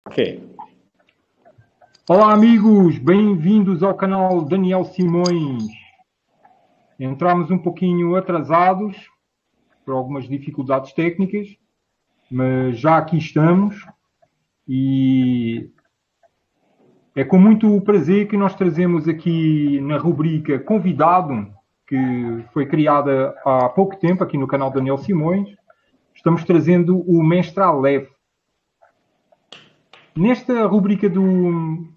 Ok. Olá amigos, bem-vindos ao canal Daniel Simões. Entramos um pouquinho atrasados por algumas dificuldades técnicas, mas já aqui estamos e é com muito prazer que nós trazemos aqui na rubrica Convidado, que foi criada há pouco tempo aqui no canal Daniel Simões. Estamos trazendo o Mestre Aleph. Nesta rubrica do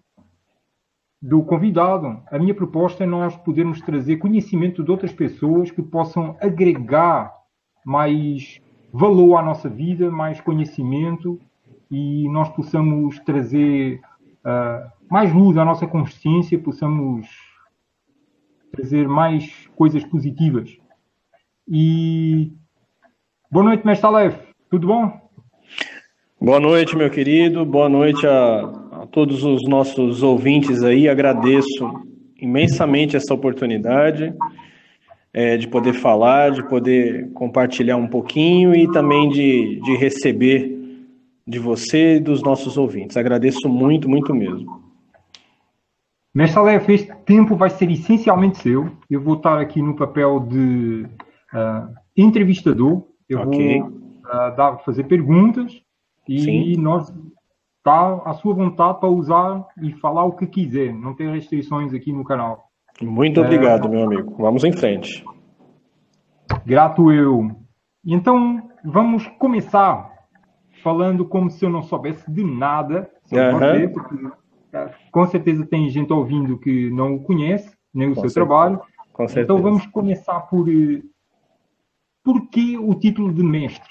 convidado, a minha proposta é nós podermos trazer conhecimento de outras pessoas que possam agregar mais valor à nossa vida, mais conhecimento, e nós possamos trazer mais luz à nossa consciência, possamos trazer mais coisas positivas. E boa noite, Mestre Aleph. Tudo bom? Boa noite, meu querido. Boa noite a todos os nossos ouvintes aí. Agradeço imensamente essa oportunidade de poder falar, de poder compartilhar um pouquinho e também de receber de você e dos nossos ouvintes. Agradeço muito, muito mesmo. Mestre Aleph, este tempo vai ser essencialmente seu. Eu vou estar aqui no papel de entrevistador. Eu vou fazer perguntas. E nós está à sua vontade para usar e falar o que quiser. Não tem restrições aqui no canal. Muito obrigado, meu amigo. Vamos em frente. Grato eu. Então, vamos começar falando como se eu não soubesse de nada sobre você, porque com certeza tem gente ouvindo que não o conhece, nem o seu trabalho. Com certeza. Então, vamos começar por que o título de mestre?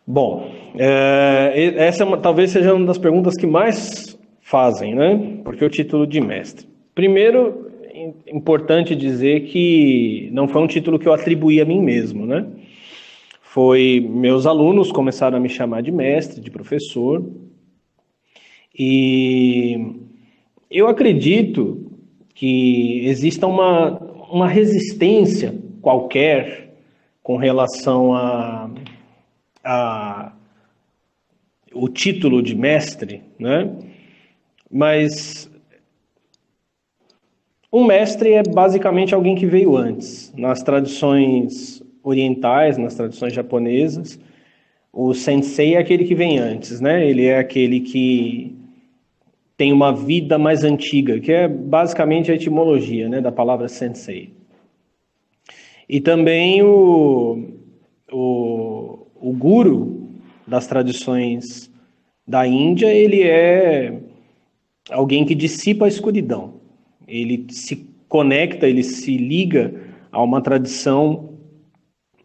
Bom, essa talvez seja uma das perguntas que mais fazem, né? Porque o título de mestre. Primeiro, é importante dizer que não foi um título que eu atribuí a mim mesmo, né? Foi meus alunos começaram a me chamar de mestre, de professor. E eu acredito que exista uma resistência qualquer com relação o título de mestre, né? Mas um mestre é basicamente alguém que veio antes. Nas tradições orientais, nas tradições japonesas, o sensei é aquele que vem antes, né? Ele é aquele que tem uma vida mais antiga, que é basicamente a etimologia, né, da palavra sensei. E também o guru das tradições da Índia, ele é alguém que dissipa a escuridão. Ele se conecta, ele se liga a uma tradição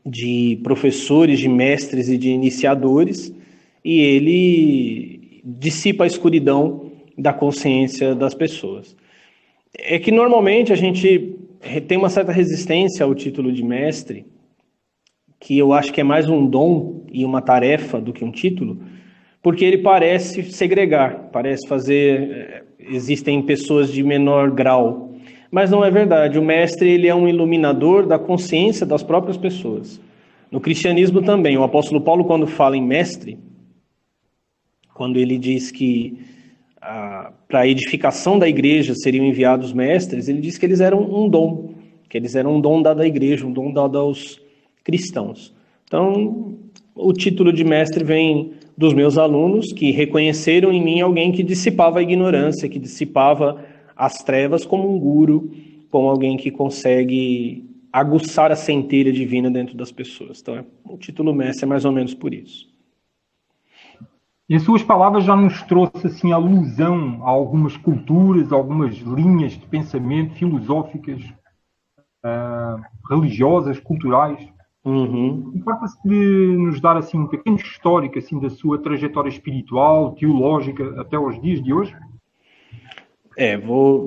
de professores, de mestres e de iniciadores, e ele dissipa a escuridão da consciência das pessoas. É que normalmente a gente tem uma certa resistência ao título de mestre, que eu acho que é mais um dom e uma tarefa do que um título, porque ele parece segregar, parece fazer... Existem pessoas de menor grau, mas não é verdade. O mestre, ele é um iluminador da consciência das próprias pessoas. No cristianismo também, o apóstolo Paulo, quando fala em mestre, quando ele diz que para a edificação da igreja seriam enviados mestres, ele diz que eles eram um dom, que eles eram um dom dado à igreja, um dom dado aos cristãos. Então, o título de mestre vem dos meus alunos, que reconheceram em mim alguém que dissipava a ignorância, que dissipava as trevas como um guru, como alguém que consegue aguçar a centelha divina dentro das pessoas. Então, o título mestre é mais ou menos por isso. E as suas palavras já nos trouxe assim, alusão a algumas culturas, algumas linhas de pensamento filosóficas, religiosas, culturais. Importa-se de nos dar assim, um pequeno histórico assim, da sua trajetória espiritual, teológica, até aos dias de hoje?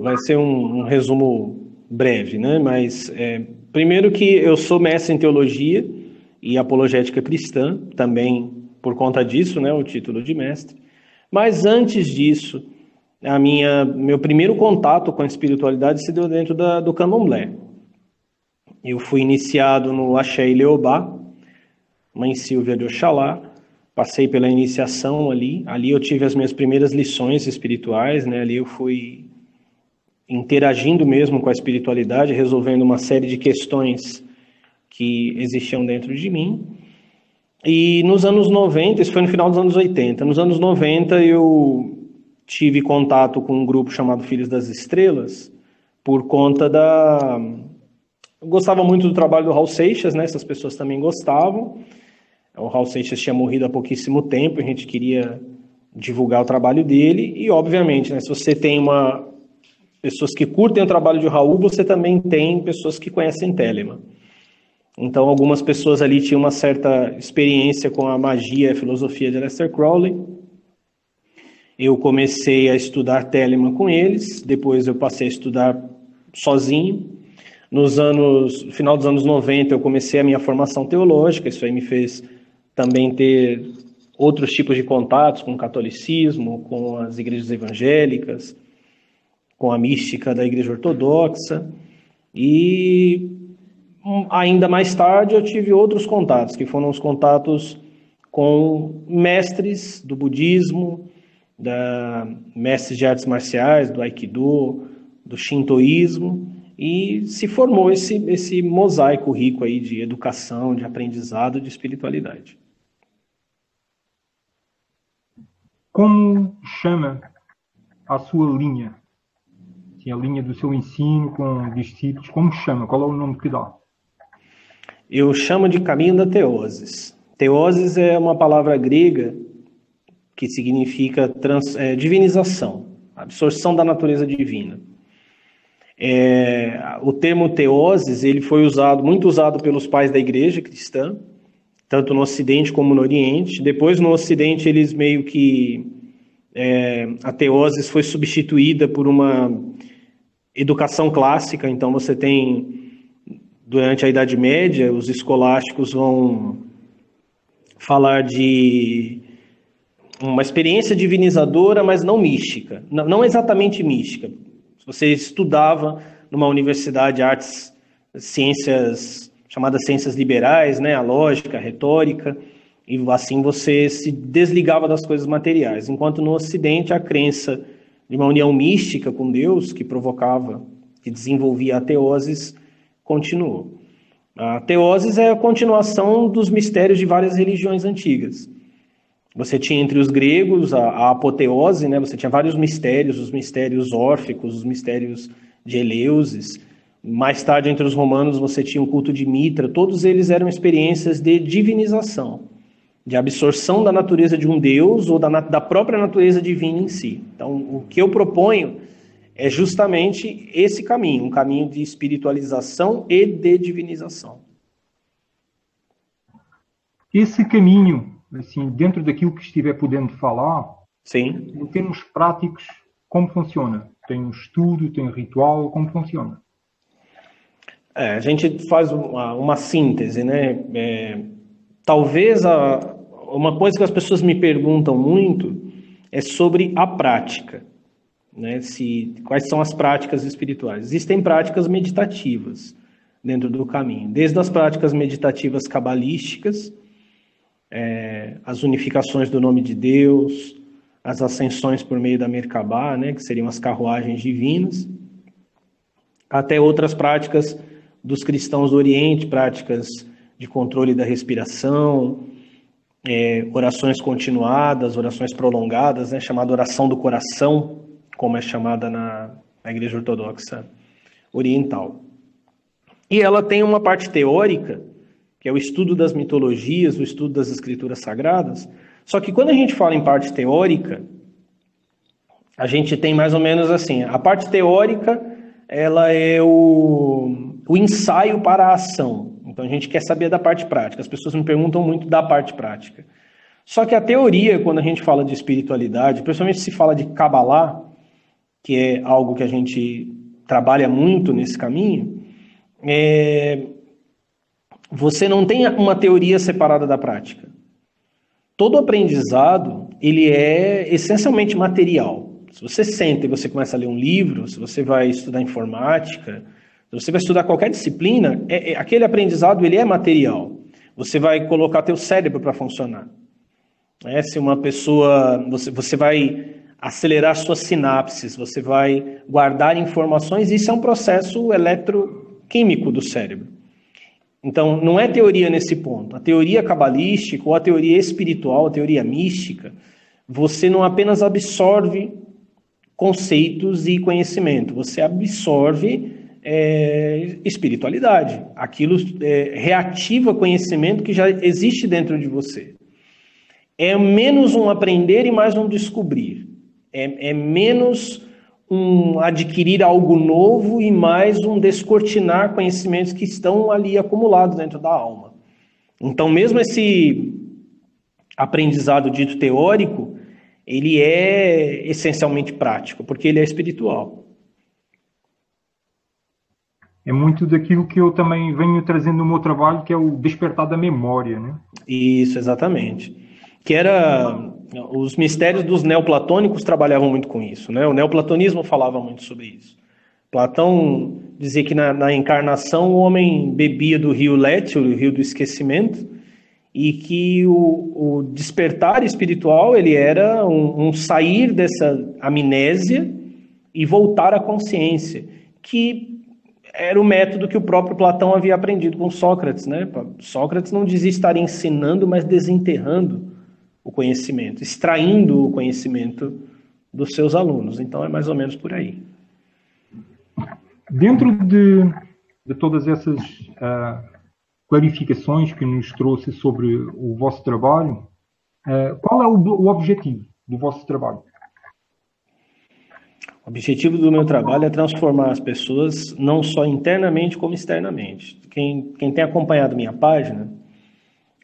Vai ser um resumo breve, né? Mas primeiro que eu sou mestre em teologia e apologética cristã, também por conta disso, né, o título de mestre. Mas antes disso, meu primeiro contato com a espiritualidade se deu dentro do candomblé. Eu fui iniciado no Axé e Leobá, Mãe Silvia de Oxalá, passei pela iniciação ali eu tive as minhas primeiras lições espirituais, né? Ali eu fui interagindo mesmo com a espiritualidade, resolvendo uma série de questões que existiam dentro de mim. E nos anos 90, isso foi no final dos anos 80, nos anos 90 eu tive contato com um grupo chamado Filhos das Estrelas, por conta Eu gostava muito do trabalho do Raul Seixas, né? Essas pessoas também gostavam. O Raul Seixas tinha morrido há pouquíssimo tempo, a gente queria divulgar o trabalho dele, e obviamente, né, se você tem pessoas que curtem o trabalho de Raul, você também tem pessoas que conhecem Telemann. Então, algumas pessoas ali tinham uma certa experiência com a magia e a filosofia de Aleister Crowley. Eu comecei a estudar Telemann com eles, depois eu passei a estudar sozinho. No final dos anos 90, eu comecei a minha formação teológica, isso aí me fez também ter outros tipos de contatos com o catolicismo, com as igrejas evangélicas, com a mística da igreja ortodoxa, e ainda mais tarde eu tive outros contatos, que foram os contatos com mestres do budismo, mestres de artes marciais, do aikido, do shintoísmo, e se formou esse mosaico rico aí de educação, de aprendizado, de espiritualidade. Como chama a sua linha? A linha do seu ensino com discípulos, como chama? Qual é o nome que dá? Eu chamo de caminho da teoses. Teoses é uma palavra grega que significa divinização, absorção da natureza divina. O termo teoses, ele foi muito usado pelos pais da igreja cristã, tanto no Ocidente como no Oriente. Depois, no Ocidente, eles meio que... a teoses foi substituída por uma educação clássica. Então, você tem, durante a Idade Média, os escolásticos vão falar de uma experiência divinizadora, mas não mística. Não exatamente mística. Se você estudava numa universidade artes, ciências, chamadas ciências liberais, né, a lógica, a retórica, e assim você se desligava das coisas materiais. Enquanto no Ocidente a crença de uma união mística com Deus, que desenvolvia a teoses, continuou. A teoses é a continuação dos mistérios de várias religiões antigas. Você tinha entre os gregos a apoteose, né? Você tinha vários mistérios, os mistérios órficos, os mistérios de Eleusis. Mais tarde, entre os romanos, você tinha o culto de Mitra. Todos eles eram experiências de divinização, de absorção da natureza de um deus ou da própria natureza divina em si. Então, o que eu proponho é justamente esse caminho, um caminho de espiritualização e de divinização. Esse caminho, assim, dentro daquilo que estiver podendo falar, sim, em termos práticos, como funciona? Tem um estudo, tem um ritual, como funciona? A gente faz uma síntese, né? Talvez uma coisa que as pessoas me perguntam muito é sobre a prática, né? Quais são as práticas espirituais? Existem práticas meditativas dentro do caminho, desde as práticas meditativas cabalísticas, as unificações do nome de Deus, as ascensões por meio da Merkabah, né, que seriam as carruagens divinas, até outras práticas dos cristãos do Oriente, práticas de controle da respiração, orações continuadas, orações prolongadas, né, chamada oração do coração, como é chamada na Igreja Ortodoxa Oriental. E ela tem uma parte teórica, que é o estudo das mitologias, o estudo das escrituras sagradas. Só que quando a gente fala em parte teórica, a gente tem mais ou menos assim, a parte teórica, ela é o ensaio para a ação. Então a gente quer saber da parte prática. As pessoas me perguntam muito da parte prática. Só que a teoria, quando a gente fala de espiritualidade, principalmente se fala de Kabbalah, que é algo que a gente trabalha muito nesse caminho, você não tem uma teoria separada da prática. Todo aprendizado, ele é essencialmente material. Se você senta e você começa a ler um livro, se você vai estudar informática, se você vai estudar qualquer disciplina, aquele aprendizado, ele é material. Você vai colocar teu cérebro para funcionar. né? Se uma pessoa, você vai acelerar suas sinapses, você vai guardar informações, isso é um processo eletroquímico do cérebro. Então, não é teoria nesse ponto. A teoria cabalística ou a teoria espiritual, a teoria mística, você não apenas absorve conceitos e conhecimento, você absorve espiritualidade. Aquilo reativa conhecimento que já existe dentro de você. É menos um aprender e mais um descobrir. É menos um adquirir algo novo e mais um descortinar conhecimentos que estão ali acumulados dentro da alma. Então, mesmo esse aprendizado dito teórico, ele é essencialmente prático, porque ele é espiritual. É muito daquilo que eu também venho trazendo no meu trabalho, que é o despertar da memória, né? Isso, exatamente. Que era... Os mistérios dos neoplatônicos trabalhavam muito com isso, né? O neoplatonismo falava muito sobre isso. Platão dizia que na encarnação o homem bebia do rio Létio, o rio do esquecimento, e que o despertar espiritual ele era um sair dessa amnésia e voltar à consciência, que era o método que o próprio Platão havia aprendido com Sócrates, né? Sócrates não dizia estar ensinando, mas desenterrando o conhecimento, extraindo o conhecimento dos seus alunos. Então é mais ou menos por aí. Dentro de todas essas clarificações que nos trouxe sobre o vosso trabalho, qual é o objetivo do vosso trabalho? O objetivo do meu trabalho é transformar as pessoas não só internamente como externamente. Quem tem acompanhado minha página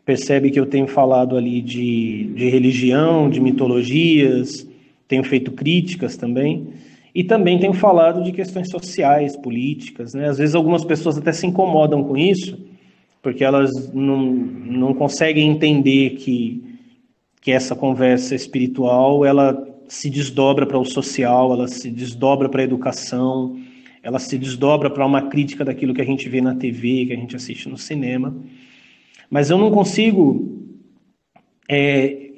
percebe que eu tenho falado ali de religião, de mitologias, tenho feito críticas também, e também tenho falado de questões sociais, políticas, né? Às vezes algumas pessoas até se incomodam com isso, porque elas não conseguem entender que essa conversa espiritual, ela se desdobra para o social, ela se desdobra para a educação, ela se desdobra para uma crítica daquilo que a gente vê na TV, que a gente assiste no cinema. Mas eu não consigo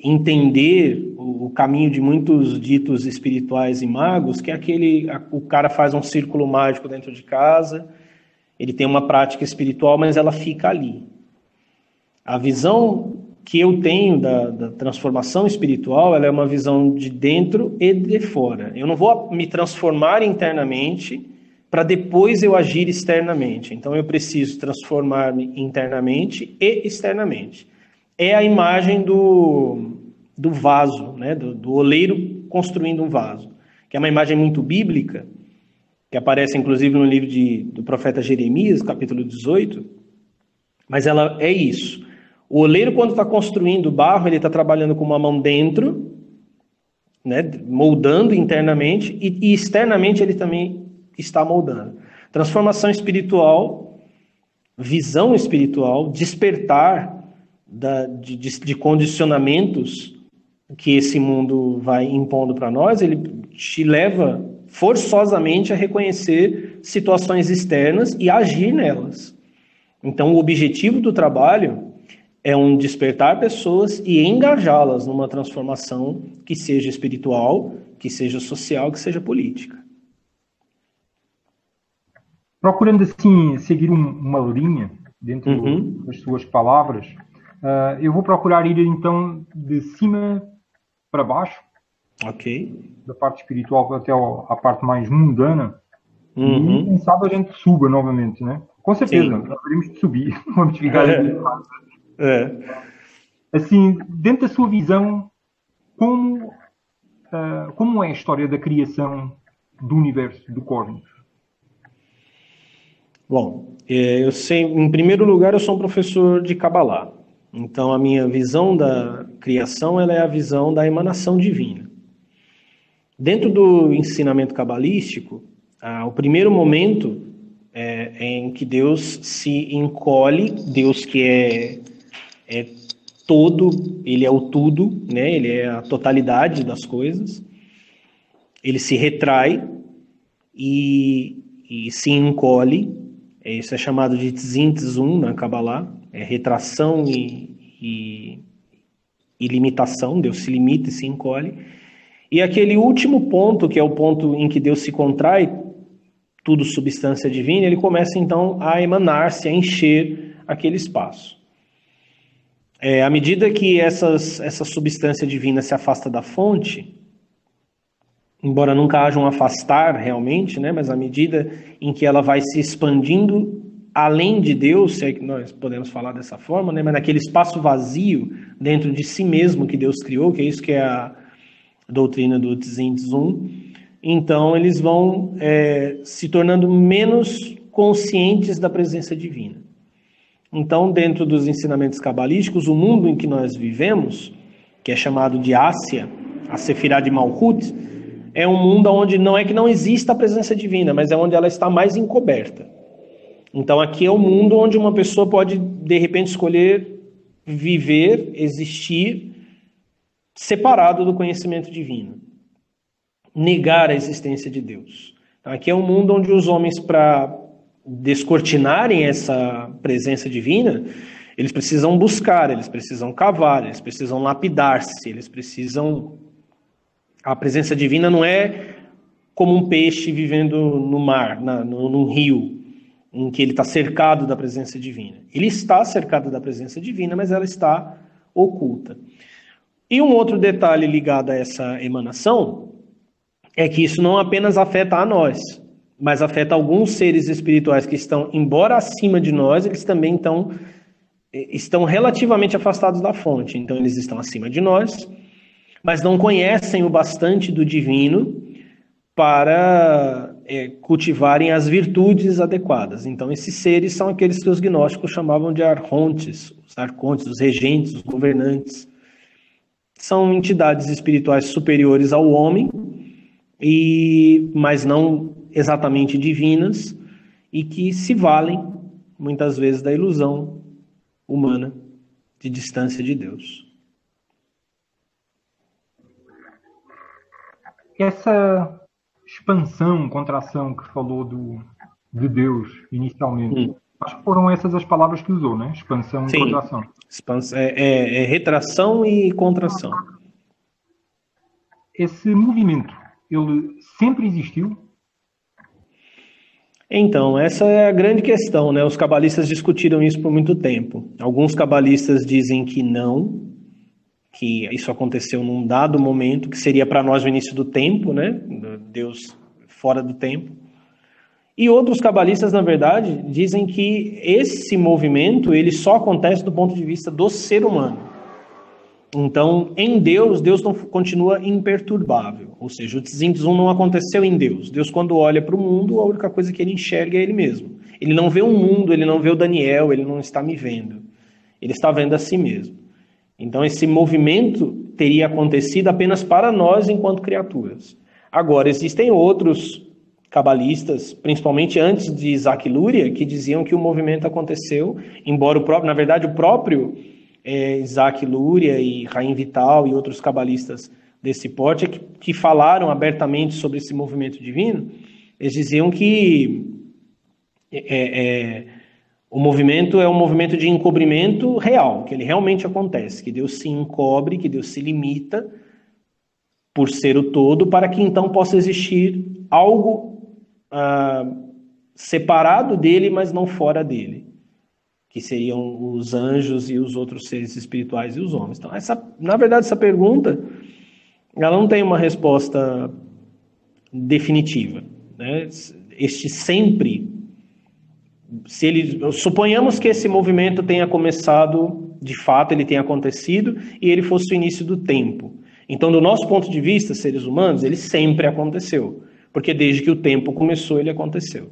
entender o caminho de muitos ditos espirituais e magos, que é o cara faz um círculo mágico dentro de casa, ele tem uma prática espiritual, mas ela fica ali. A visão que eu tenho da transformação espiritual, ela é uma visão de dentro e de fora. Eu não vou me transformar internamente para depois eu agir externamente. Então eu preciso transformar-me internamente e externamente. É a imagem do vaso, né? do oleiro construindo um vaso, que é uma imagem muito bíblica, que aparece inclusive no livro do profeta Jeremias, capítulo 18, mas ela é isso. O oleiro, quando está construindo barro, ele está trabalhando com uma mão dentro, né? Moldando internamente, e externamente ele também está moldando. Transformação espiritual, visão espiritual, despertar de condicionamentos que esse mundo vai impondo para nós, ele te leva forçosamente a reconhecer situações externas e agir nelas. Então, o objetivo do trabalho é despertar pessoas e engajá-las numa transformação que seja espiritual, que seja social, que seja política. Procurando assim seguir uma linha dentro das suas palavras, eu vou procurar ir então de cima para baixo, da parte espiritual até à parte mais mundana, e quem sabe a gente suba novamente, né? Com certeza, haveremos de subir, vamos ficar Assim, dentro da sua visão, como é a história da criação do universo, do cosmos? Bom, eu sei, em primeiro lugar, eu sou um professor de Kabbalah. Então, a minha visão da criação ela é a visão da emanação divina. Dentro do ensinamento cabalístico, o primeiro momento é em que Deus se encolhe, Deus que é todo, ele é o tudo, né? Ele é a totalidade das coisas. Ele se retrai e se encolhe. Isso é chamado de Tzim Tzum na Kabbalah, retração e e limitação, Deus se limita e se encolhe. E aquele último ponto, que é o ponto em que Deus se contrai, tudo substância divina, ele começa então a emanar-se, a encher aquele espaço. À medida que essa substância divina se afasta da fonte, embora nunca haja um afastar realmente, né, mas à medida em que ela vai se expandindo além de Deus, se é que nós podemos falar dessa forma, né, mas naquele espaço vazio dentro de si mesmo que Deus criou, que é isso que é a doutrina do Tzin-Tzum, então eles vão se tornando menos conscientes da presença divina. Então, dentro dos ensinamentos cabalísticos, o mundo em que nós vivemos, que é chamado de Assia, a Sefirá de Malhut, é um mundo onde não é que não exista a presença divina, mas é onde ela está mais encoberta. Então, aqui é um mundo onde uma pessoa pode, de repente, escolher viver, existir, separado do conhecimento divino. Negar a existência de Deus. Então, aqui é um mundo onde os homens, para descortinarem essa presença divina, eles precisam buscar, eles precisam cavar, eles precisam lapidar-se, eles precisam... A presença divina não é como um peixe vivendo no mar, num rio, em que ele está cercado da presença divina. Ele está cercado da presença divina, mas ela está oculta. E um outro detalhe ligado a essa emanação é que isso não apenas afeta a nós, mas afeta alguns seres espirituais que estão, embora acima de nós, eles também estão relativamente afastados da fonte. Então, eles estão acima de nós, mas não conhecem o bastante do divino para cultivarem as virtudes adequadas. Então, esses seres são aqueles que os gnósticos chamavam de arcontes, os regentes, os governantes. São entidades espirituais superiores ao homem, mas não exatamente divinas, e que se valem, muitas vezes, da ilusão humana de distância de Deus. Essa expansão, contração que falou de Deus inicialmente, acho que foram essas as palavras que usou, né? Expansão e contração. Retração e contração. Esse movimento, ele sempre existiu? Então, essa é a grande questão, né? Os cabalistas discutiram isso por muito tempo. Alguns cabalistas dizem que não, que isso aconteceu num dado momento, que seria para nós o início do tempo, né? Deus fora do tempo. E outros cabalistas, na verdade, dizem que esse movimento ele só acontece do ponto de vista do ser humano. Então, em Deus não continua imperturbável. Ou seja, o Tzin-Tzum não aconteceu em Deus. Deus, quando olha para o mundo, a única coisa que ele enxerga é ele mesmo. Ele não vê o mundo, ele não vê o Daniel, ele não está me vendo. Ele está vendo a si mesmo. Então, esse movimento teria acontecido apenas para nós enquanto criaturas. Agora, existem outros cabalistas, principalmente antes de Isaac Luria, que diziam que o movimento aconteceu, embora o próprio Isaac Luria e Raim Vital e outros cabalistas desse porte que falaram abertamente sobre esse movimento divino, eles diziam que o movimento é um movimento de encobrimento real, que ele realmente acontece, que Deus se encobre, que Deus se limita por ser o todo, para que então possa existir algo separado dele, mas não fora dele, que seriam os anjos e os outros seres espirituais e os homens. Então, na verdade, essa pergunta ela não tem uma resposta definitiva, né? Este sempre, suponhamos que esse movimento tenha começado, de fato, ele tenha acontecido e ele fosse o início do tempo. Então, do nosso ponto de vista, seres humanos, ele sempre aconteceu, porque desde que o tempo começou, ele aconteceu.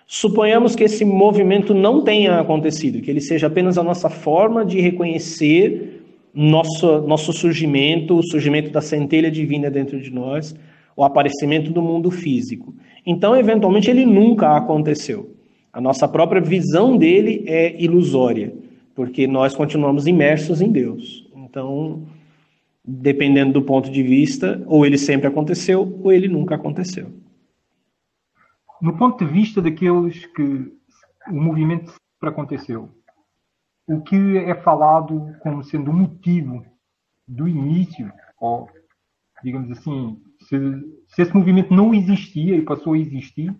Suponhamos que esse movimento não tenha acontecido, que ele seja apenas a nossa forma de reconhecer nosso surgimento, o surgimento da centelha divina dentro de nós, o aparecimento do mundo físico. Então, eventualmente, ele nunca aconteceu. A nossa própria visão dele é ilusória, porque nós continuamos imersos em Deus. Então, dependendo do ponto de vista, ou ele sempre aconteceu, ou ele nunca aconteceu. No ponto de vista daqueles que o movimento sempre aconteceu, o que é falado como sendo o motivo do início, ou, digamos assim, se esse movimento não existia e passou a existir,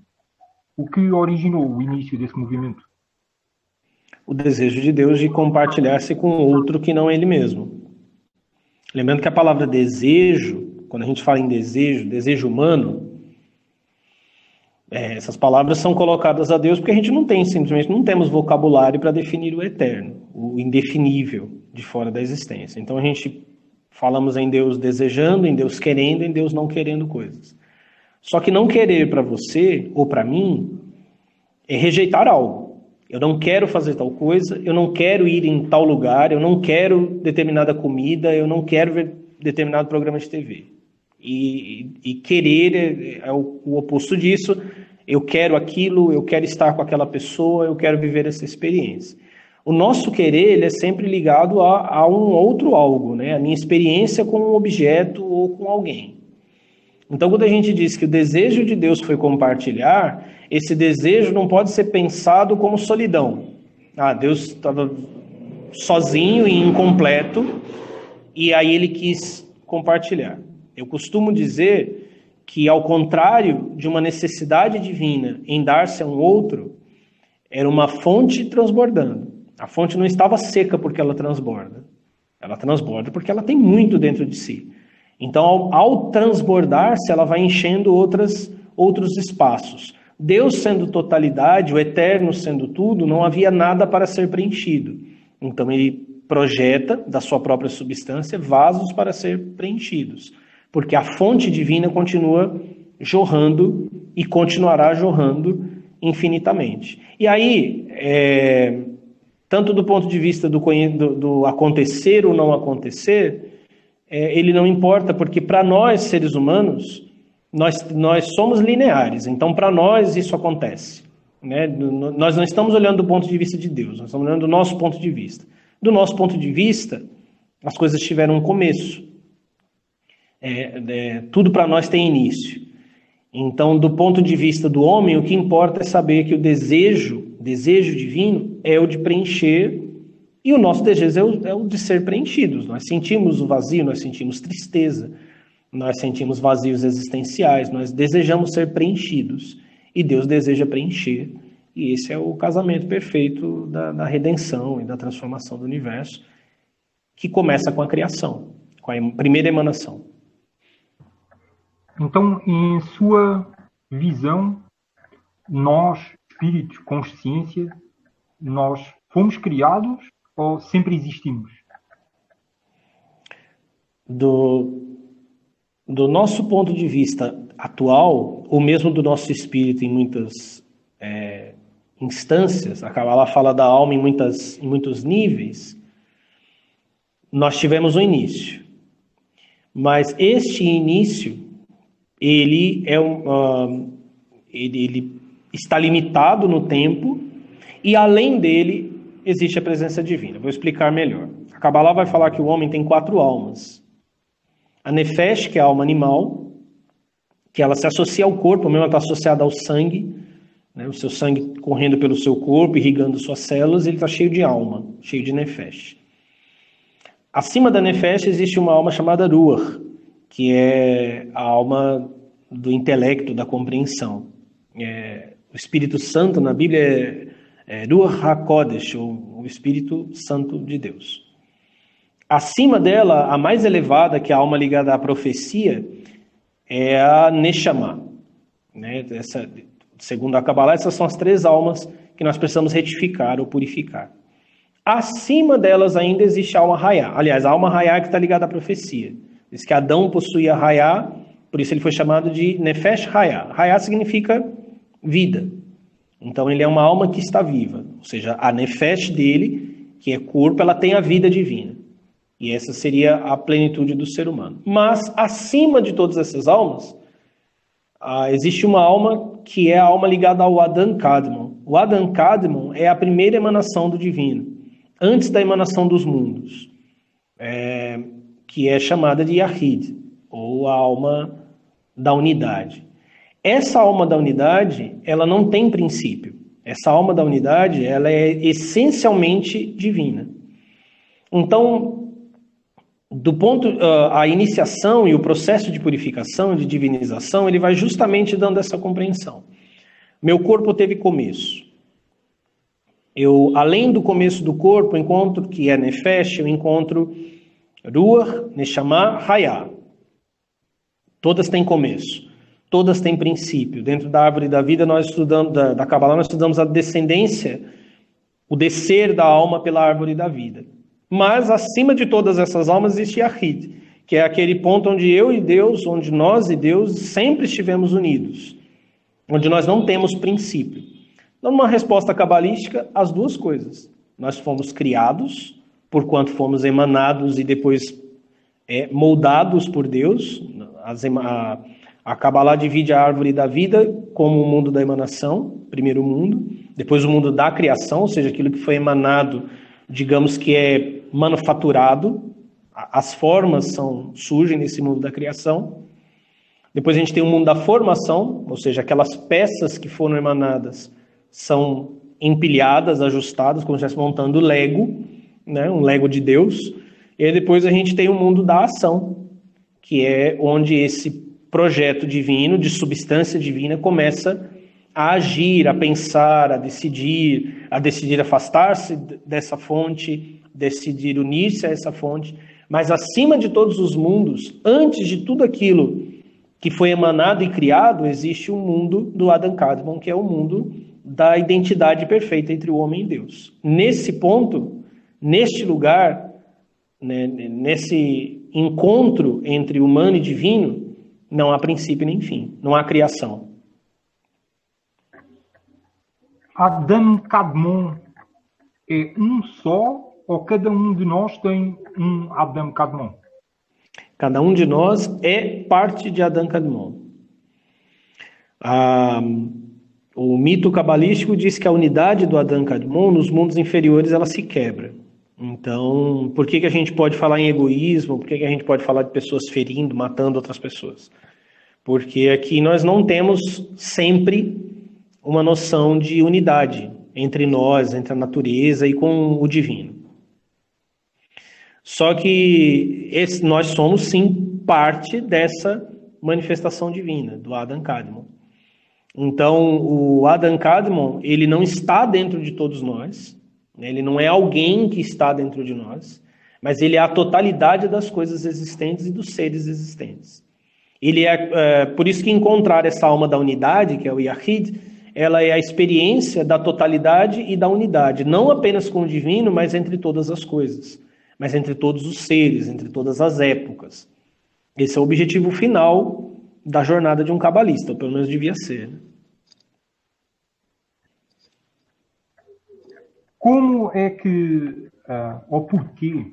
o que originou o início desse movimento? O desejo de Deus de compartilhar-se com outro que não ele mesmo. Lembrando que a palavra desejo, quando a gente fala em desejo humano, essas palavras são colocadas a Deus porque a gente simplesmente não temos vocabulário para definir o eterno, o indefinível de fora da existência. Então a gente falamos em Deus desejando, em Deus querendo, em Deus não querendo coisas. Só que não querer para você ou para mim é rejeitar algo. Eu não quero fazer tal coisa, eu não quero ir em tal lugar, eu não quero determinada comida, eu não quero ver determinado programa de TV. E querer é o oposto disso. Eu quero aquilo, eu quero estar com aquela pessoa, eu quero viver essa experiência. O nosso querer ele é sempre ligado a um outro algo, né? A minha experiência com um objeto ou com alguém. Então, quando a gente diz que o desejo de Deus foi compartilhar, esse desejo não pode ser pensado como solidão. Deus estava sozinho e incompleto, e aí ele quis compartilhar. Eu costumo dizer que, ao contrário de uma necessidade divina em dar-se a um outro, era uma fonte transbordando. A fonte não estava seca porque ela transborda. Ela transborda porque ela tem muito dentro de si. Então, ao transbordar-se, ela vai enchendo outros espaços. Deus sendo totalidade, o eterno sendo tudo, não havia nada para ser preenchido. Então, ele projeta da sua própria substância vasos para ser preenchidos. Porque a fonte divina continua jorrando e continuará jorrando infinitamente. E aí, tanto do ponto de vista do acontecer ou não acontecer, ele não importa, porque para nós, seres humanos, nós somos lineares, então para nós isso acontece. Né? Nós não estamos olhando do ponto de vista de Deus, nós estamos olhando do nosso ponto de vista. Do nosso ponto de vista, as coisas tiveram um começo. Tudo para nós tem início. Então, do ponto de vista do homem, o que importa é saber que o desejo divino é o de preencher, e o nosso desejo é o de ser preenchidos. Nós sentimos o vazio, nós sentimos tristeza, nós sentimos vazios existenciais, nós desejamos ser preenchidos, e Deus deseja preencher, e esse é o casamento perfeito da redenção e da transformação do universo, que começa com a criação, com a primeira emanação. Então, em sua visão, nós, espíritos, consciência, nós fomos criados ou sempre existimos? Do nosso ponto de vista atual, ou mesmo do nosso espírito em muitas instâncias, a Kabbalah fala da alma em muitos níveis, nós tivemos um início. Mas este início, ele está limitado no tempo, e além dele existe a presença divina. Vou explicar melhor. A Kabbalah vai falar que o homem tem 4 almas. A Nefesh, que é a alma animal, que ela se associa ao corpo, mesmo ela está associada ao sangue, né? O seu sangue correndo pelo seu corpo, irrigando suas células, ele está cheio de alma, cheio de Nefesh. Acima da Nefesh existe uma alma chamada Ruach, que é a alma do intelecto, da compreensão. O Espírito Santo na Bíblia é Ruach HaKodesh, ou o Espírito Santo de Deus. Acima dela, a mais elevada, que é a alma ligada à profecia, é a Neshama. Né? Segundo a Kabbalah, essas são as 3 almas que nós precisamos retificar ou purificar. Acima delas ainda existe a alma Hayá. Aliás, a alma Hayá que está ligada à profecia. Diz que Adão possuía Hayá, por isso ele foi chamado de Nefesh Hayá. Hayá significa vida. Então ele é uma alma que está viva. Ou seja, a Nefesh dele, que é corpo, ela tem a vida divina. E essa seria a plenitude do ser humano. Mas acima de todas essas almas, existe uma alma que é a alma ligada ao Adam Kadmon. O Adam Kadmon é a primeira emanação do divino, antes da emanação dos mundos. Que é chamada de Yahid, ou a alma da unidade. Essa alma da unidade, ela não tem princípio. Essa alma da unidade, ela é essencialmente divina. Então, a iniciação e o processo de purificação, de divinização, ele vai justamente dando essa compreensão. Meu corpo teve começo. Eu, além do começo do corpo, encontro que é Nefesh, eu encontro Ruach, Neshama, Hayah. Todas têm começo, todas têm princípio. Dentro da árvore da vida, nós estudamos, da Kabbalah, nós estudamos a descendência, o descer da alma pela árvore da vida. Mas, acima de todas essas almas, existe Yahid, que é aquele ponto onde eu e Deus, onde nós e Deus sempre estivemos unidos, onde nós não temos princípio. Dando uma resposta cabalística, as duas coisas. Nós fomos criados, porquanto fomos emanados e depois moldados por Deus. A Kabbalah divide a árvore da vida como o mundo da emanação, primeiro mundo, depois o mundo da criação, ou seja, aquilo que foi emanado, digamos que é manufaturado, as formas surgem nesse mundo da criação. Depois a gente tem o mundo da formação, ou seja, aquelas peças que foram emanadas são empilhadas, ajustadas, como se estivesse montando Lego, né? Um Lego de Deus. E aí depois a gente tem o mundo da ação, que é onde esse projeto divino, de substância divina, começa a agir, a pensar, a decidir afastar-se dessa fonte, decidir unir-se a essa fonte. Mas acima de todos os mundos, antes de tudo aquilo que foi emanado e criado, existe um mundo do Adam Kadmon, que é o mundo da identidade perfeita entre o homem e Deus. Nesse ponto, neste lugar, né, nesse encontro entre humano e divino, não há princípio nem fim, não há criação. Adam Kadmon é um só ou cada um de nós tem um Adam Kadmon? Cada um de nós é parte de Adam Kadmon. O mito cabalístico diz que a unidade do Adam Kadmon nos mundos inferiores ela se quebra. Então, por que a gente pode falar em egoísmo? Por que a gente pode falar de pessoas ferindo, matando outras pessoas? Porque aqui nós não temos sempre uma noção de unidade entre nós, entre a natureza e com o divino. Só que nós somos sim parte dessa manifestação divina, do Adam Kadmon. Então, o Adam Kadmon, ele não está dentro de todos nós, né? Ele não é alguém que está dentro de nós, mas ele é a totalidade das coisas existentes e dos seres existentes. Ele por isso que encontrar essa alma da unidade, que é o Yahid, ela é a experiência da totalidade e da unidade, não apenas com o divino, mas entre todas as coisas, mas entre todos os seres, entre todas as épocas. Esse é o objetivo final da jornada de um cabalista, ou pelo menos devia ser. Né? Como é que, ou porquê,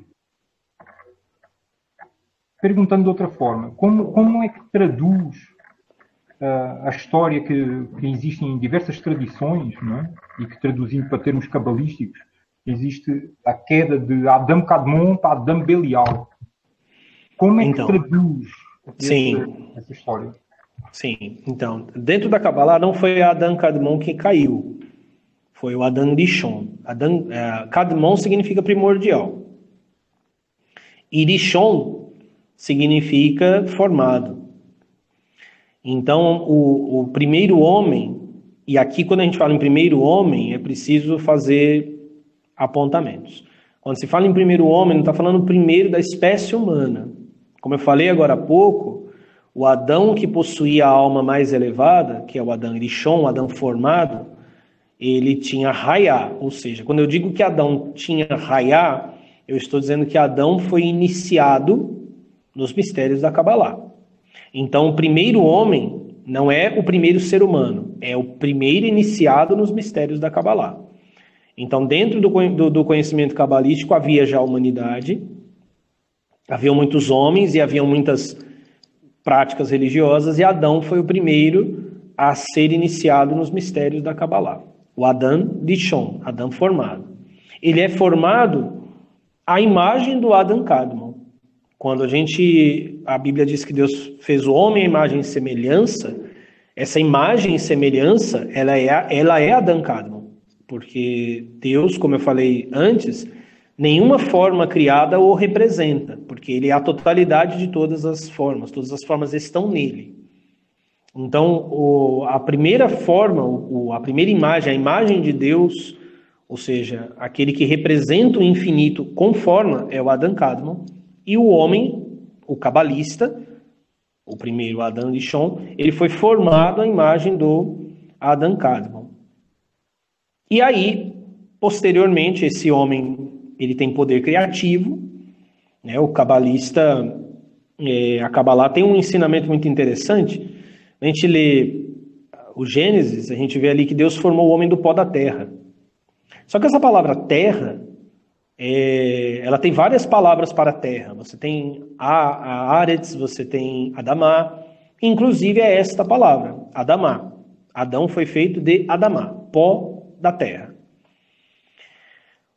perguntando de outra forma, como é que traduz a história que existe em diversas tradições, não é? E que traduzindo para termos cabalísticos, existe a queda de Adam Kadmon para Adam Belial. Como é que traduz essa história? Sim, então, dentro da Kabbalah não foi Adam Kadmon que caiu, foi o Adam Rishon. Kadmon significa primordial. E Rishon significa formado. Então, o primeiro homem, e aqui quando a gente fala em primeiro homem, é preciso fazer apontamentos. Quando se fala em primeiro homem, não está falando primeiro da espécie humana. Como eu falei agora há pouco, o Adão que possuía a alma mais elevada, que é o Adão Rishon, o Adão formado, ele tinha Hayá, ou seja, quando eu digo que Adão tinha Hayá, eu estou dizendo que Adão foi iniciado nos mistérios da Kabbalah. Então, o primeiro homem não é o primeiro ser humano, é o primeiro iniciado nos mistérios da Kabbalah. Então, dentro do conhecimento cabalístico, havia já a humanidade, haviam muitos homens e haviam muitas práticas religiosas, e Adão foi o primeiro a ser iniciado nos mistérios da Kabbalah. O Adam Rishon, Adão formado. Ele é formado à imagem do Adam Kadmon. Quando a Bíblia diz que Deus fez o homem à imagem e semelhança, essa imagem e semelhança, ela é Adam Kadmon. Porque Deus, como eu falei antes, Nenhuma forma criada o representa, porque ele é a totalidade de todas as formas estão nele. Então, a primeira forma, a primeira imagem, a imagem de Deus, ou seja, aquele que representa o infinito com forma, é o Adam Kadmon, e o homem, o cabalista, o primeiro Adam Rishon, ele foi formado à imagem do Adam Kadmon. E aí, posteriormente, esse homem, ele tem poder criativo, né? O cabalista, a Kabbalah tem um ensinamento muito interessante. A gente lê o Gênesis, a gente vê ali que Deus formou o homem do pó da terra. Só que essa palavra terra, ela tem várias palavras para terra. Você tem a Aretz, você tem Adamá, inclusive é esta palavra, Adamá. Adão foi feito de Adamá, pó da terra.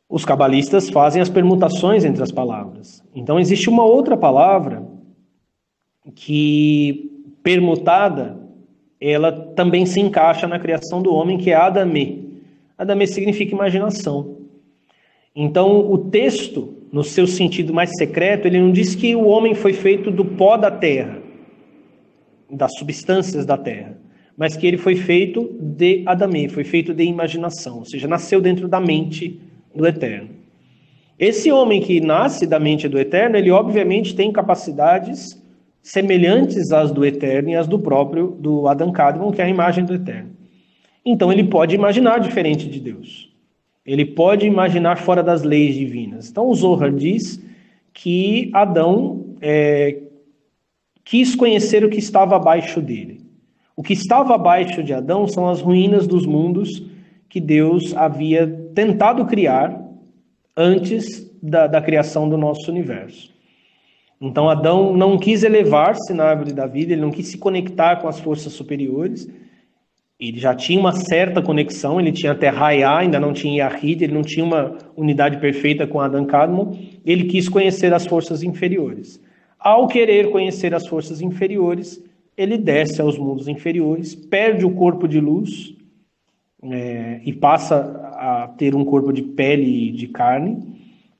Os cabalistas fazem as permutações entre as palavras. Então existe uma outra palavra que, permutada, ela também se encaixa na criação do homem, que é Adamé. Adamé significa imaginação. Então o texto, no seu sentido mais secreto, ele não diz que o homem foi feito do pó da terra, das substâncias da terra, mas que ele foi feito de Adamé, foi feito de imaginação, ou seja, nasceu dentro da mente do Eterno. Esse homem que nasce da mente do Eterno, ele obviamente tem capacidades semelhantes às do Eterno e às do Adam Kadmon, que é a imagem do Eterno. Então ele pode imaginar diferente de Deus. Ele pode imaginar fora das leis divinas. Então o Zohar diz que Adão quis conhecer o que estava abaixo dele. O que estava abaixo de Adão são as ruínas dos mundos que Deus havia tentado criar antes da criação do nosso universo. Então Adão não quis elevar-se na árvore da vida, ele não quis se conectar com as forças superiores. Ele já tinha uma certa conexão, ele tinha até Hayá, ainda não tinha Yahid, ele não tinha uma unidade perfeita com Adam Kadmon. Ele quis conhecer as forças inferiores. Ao querer conhecer as forças inferiores, ele desce aos mundos inferiores, perde o corpo de luz, e passa a ter um corpo de pele e de carne,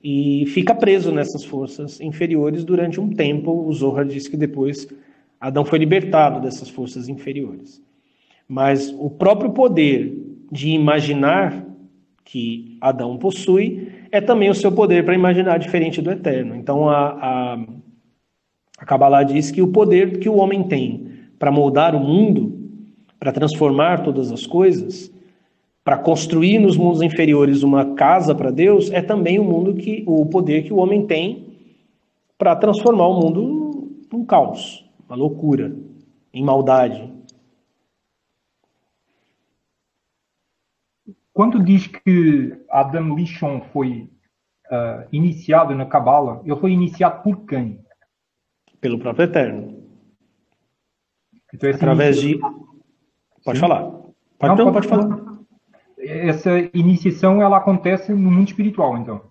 e fica preso nessas forças inferiores durante um tempo. O Zohar diz que depois Adão foi libertado dessas forças inferiores. Mas o próprio poder de imaginar que Adão possui é também o seu poder para imaginar diferente do Eterno. Então a Kabbalah diz que o poder que o homem tem para moldar o mundo, para transformar todas as coisas, para construir nos mundos inferiores uma casa para Deus, é também o poder que o homem tem para transformar o mundo num caos, uma loucura, em maldade. Quando diz que Adam Rishon foi iniciado na Kabbalah, ele foi iniciado por quem? Pelo próprio Eterno. Então, através de... Pode falar. Pode falar. Essa iniciação, ela acontece no mundo espiritual, então?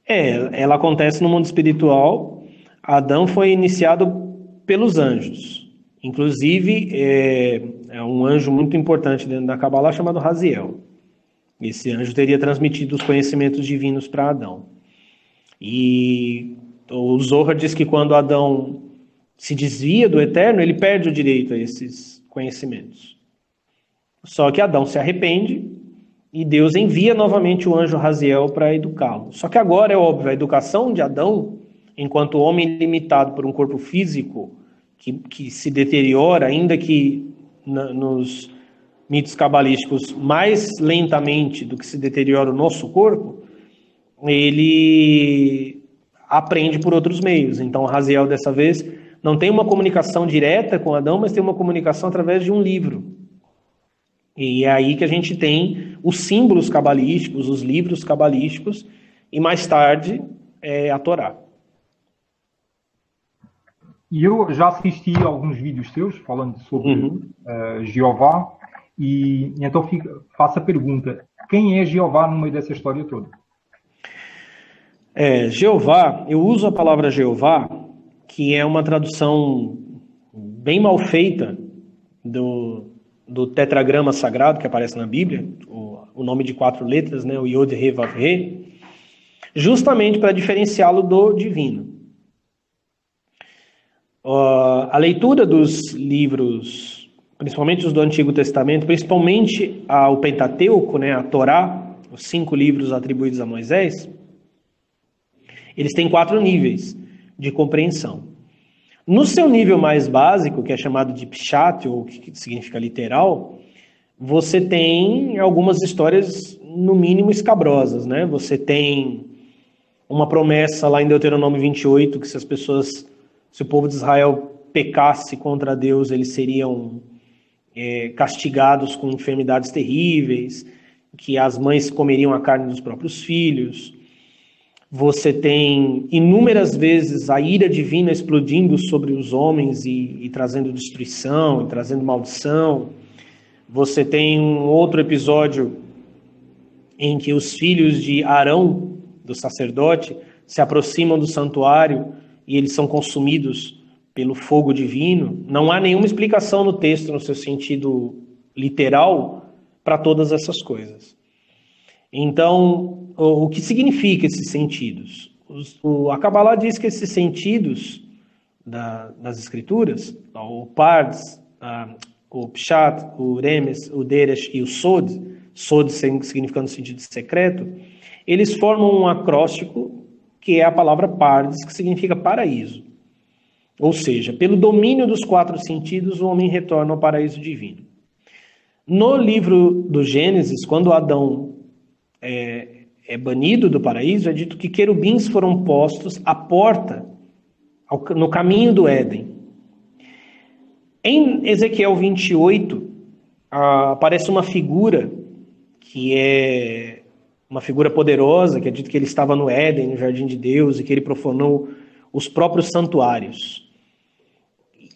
Ela acontece no mundo espiritual. Adão foi iniciado pelos anjos. Inclusive, é um anjo muito importante dentro da Kabbalah chamado Raziel. Esse anjo teria transmitido os conhecimentos divinos para Adão. E o Zohar diz que quando Adão se desvia do Eterno, ele perde o direito a esses conhecimentos. Só que Adão se arrepende e Deus envia novamente o anjo Raziel para educá-lo. Só que agora é óbvio, a educação de Adão, enquanto homem limitado por um corpo físico que se deteriora, ainda que nos mitos cabalísticos mais lentamente do que se deteriora o nosso corpo, ele aprende por outros meios. Então Raziel, dessa vez, não tem uma comunicação direta com Adão, mas tem uma comunicação através de um livro. E é aí que a gente tem os símbolos cabalísticos, os livros cabalísticos, e mais tarde a Torá. E eu já assisti a alguns vídeos seus falando sobre Jeová, e então faço a pergunta: quem é Jeová no meio dessa história toda? Jeová, eu uso a palavra Jeová, que é uma tradução bem mal feita do tetragrama sagrado que aparece na Bíblia, o nome de 4 letras, né, o Yod He Vav He. justamente para diferenciá-lo do divino. A leitura dos livros, principalmente os do Antigo Testamento, principalmente o Pentateuco, né, a Torá, os 5 livros atribuídos a Moisés, eles têm 4 níveis de compreensão. No seu nível mais básico, que é chamado de Pshat, ou que significa literal, você tem algumas histórias, no mínimo, escabrosas, né? Você tem uma promessa lá em Deuteronômio 28, que se o povo de Israel pecasse contra Deus, eles seriam castigados com enfermidades terríveis, que as mães comeriam a carne dos próprios filhos. Você tem inúmeras vezes a ira divina explodindo sobre os homens e trazendo destruição, e trazendo maldição. Você tem um outro episódio em que os filhos de Arão, do sacerdote, se aproximam do santuário e eles são consumidos pelo fogo divino. Não há nenhuma explicação no texto, no seu sentido literal, para todas essas coisas. Então, o que significa esses sentidos? A Kabbalah diz que esses sentidos das Escrituras, o Pardes, o Pshat, o Remes, o Deresh e o Sod significando sentido secreto, eles formam um acróstico que é a palavra Pardes, que significa paraíso. Ou seja, pelo domínio dos 4 sentidos, o homem retorna ao paraíso divino. No livro do Gênesis, quando Adão é banido do paraíso, é dito que querubins foram postos à porta, no caminho do Éden. Em Ezequiel 28, aparece uma figura que é uma figura poderosa, que é dito que ele estava no Éden, no jardim de Deus, e que ele profanou os próprios santuários.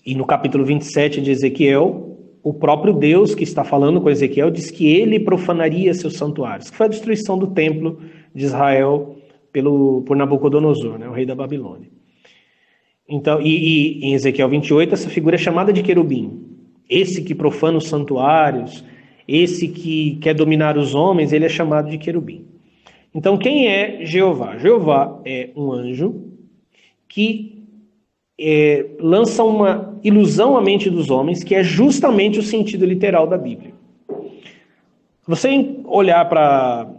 E no capítulo 27 de Ezequiel, o próprio Deus que está falando com Ezequiel diz que ele profanaria seus santuários, que foi a destruição do templo de Israel por Nabucodonosor, né, o rei da Babilônia. Então, e em Ezequiel 28, essa figura é chamada de querubim. Esse que profana os santuários, esse que quer dominar os homens, ele é chamado de querubim. Então, quem é Jeová? Jeová é um anjo que lança uma ilusão à mente dos homens, que é justamente o sentido literal da Bíblia. Se você olhar para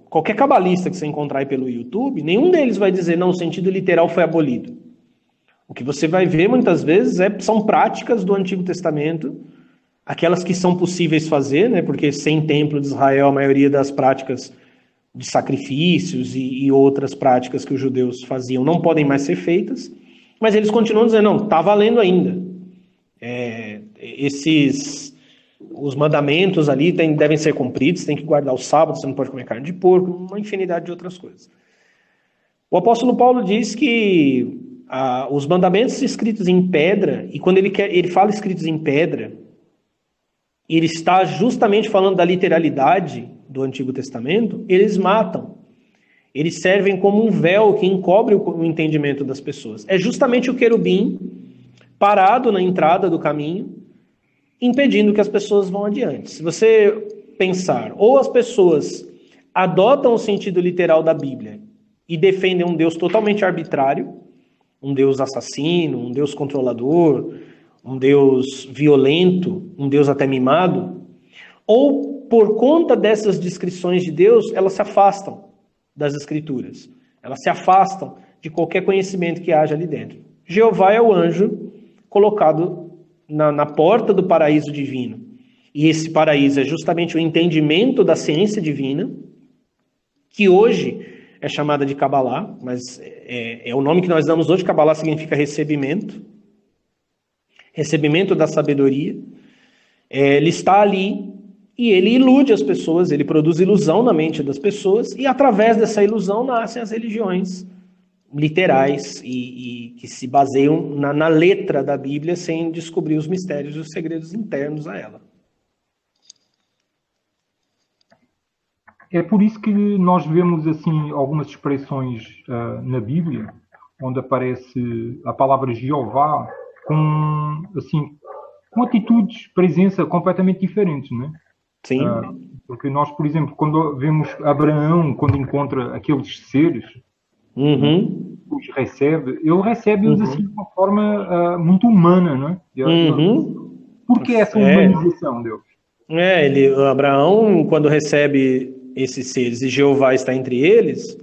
qualquer cabalista que você encontrar aí pelo YouTube, nenhum deles vai dizer, não, o sentido literal foi abolido. O que você vai ver muitas vezes são práticas do Antigo Testamento, aquelas que são possíveis fazer, né, porque sem templo de Israel, a maioria das práticas de sacrifícios e outras práticas que os judeus faziam não podem mais ser feitas, mas eles continuam dizendo, não, está valendo ainda. Os mandamentos ali devem ser cumpridos, tem que guardar o sábado, você não pode comer carne de porco, uma infinidade de outras coisas. O apóstolo Paulo diz que os mandamentos escritos em pedra, e quando ele fala escritos em pedra, ele está justamente falando da literalidade do Antigo Testamento, eles matam. Eles servem como um véu que encobre o entendimento das pessoas. É justamente o querubim parado na entrada do caminho, impedindo que as pessoas vão adiante. Se você pensar, ou as pessoas adotam o sentido literal da Bíblia e defendem um Deus totalmente arbitrário, um Deus assassino, um Deus controlador, um Deus violento, um Deus até mimado, ou por conta dessas descrições de Deus, elas se afastam das Escrituras. Elas se afastam de qualquer conhecimento que haja ali dentro. Jeová é o anjo colocado na porta do paraíso divino. E esse paraíso é justamente o entendimento da ciência divina, que hoje é chamada de Kabbalah, mas é o nome que nós damos hoje. Kabbalah significa recebimento da sabedoria. Ele está ali e ele ilude as pessoas, ele produz ilusão na mente das pessoas, e através dessa ilusão nascem as religiões literais e que se baseiam na letra da Bíblia sem descobrir os mistérios e os segredos internos a ela. É por isso que nós vemos assim algumas expressões na Bíblia, onde aparece a palavra Jeová com atitudes, presença completamente diferentes, não é? Sim. Porque nós, por exemplo, quando vemos Abraão, quando encontra aqueles seres, os recebe, ele recebe-os assim de uma forma muito humana, não é? Por que essa humanização deles? Abraão, quando recebe esses seres e Jeová está entre eles,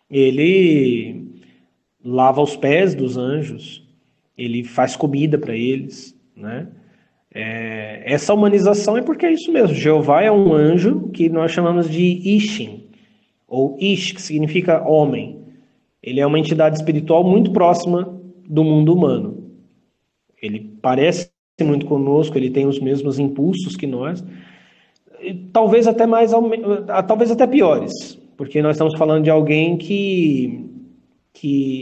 ele lava os pés dos anjos, ele faz comida para eles, né? Essa humanização é porque é isso mesmo. Jeová é um anjo que nós chamamos de Ishin, ou Ish, que significa homem. Ele é uma entidade espiritual muito próxima do mundo humano. Ele parece muito conosco, ele tem os mesmos impulsos que nós, talvez até talvez até piores, porque nós estamos falando de alguém que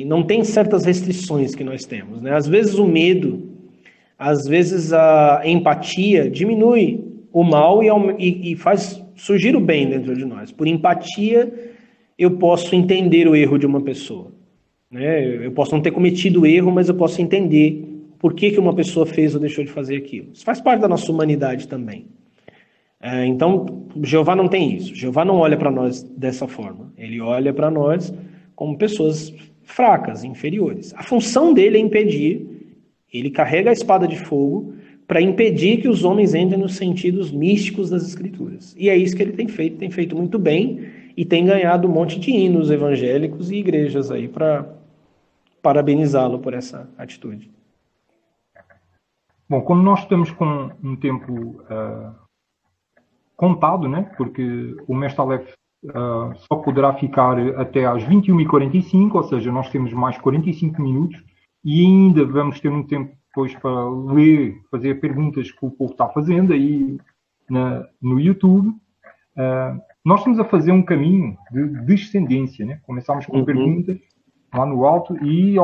não tem certas restrições que nós temos, né? Às vezes o medo, às vezes a empatia diminui o mal e faz surgir o bem dentro de nós. Por empatia, eu posso entender o erro de uma pessoa, né? Eu posso não ter cometido o erro, mas eu posso entender por que uma pessoa fez ou deixou de fazer aquilo. Isso faz parte da nossa humanidade também. Então, Jeová não tem isso. Jeová não olha para nós dessa forma. Ele olha para nós como pessoas fracas, inferiores. A função dele é impedir. Ele carrega a espada de fogo para impedir que os homens entrem nos sentidos místicos das Escrituras. E é isso que ele tem feito muito bem, e tem ganhado um monte de hinos evangélicos e igrejas aí para parabenizá-lo por essa atitude. Bom, como nós estamos com um tempo contado, né? Porque o Mestre Aleph só poderá ficar até às 21h45, ou seja, nós temos mais 45 minutos, e ainda vamos ter um tempo depois para ler, fazer perguntas que o povo está fazendo aí no YouTube. Nós estamos a fazer um caminho de descendência, né? Começámos com perguntas lá no alto e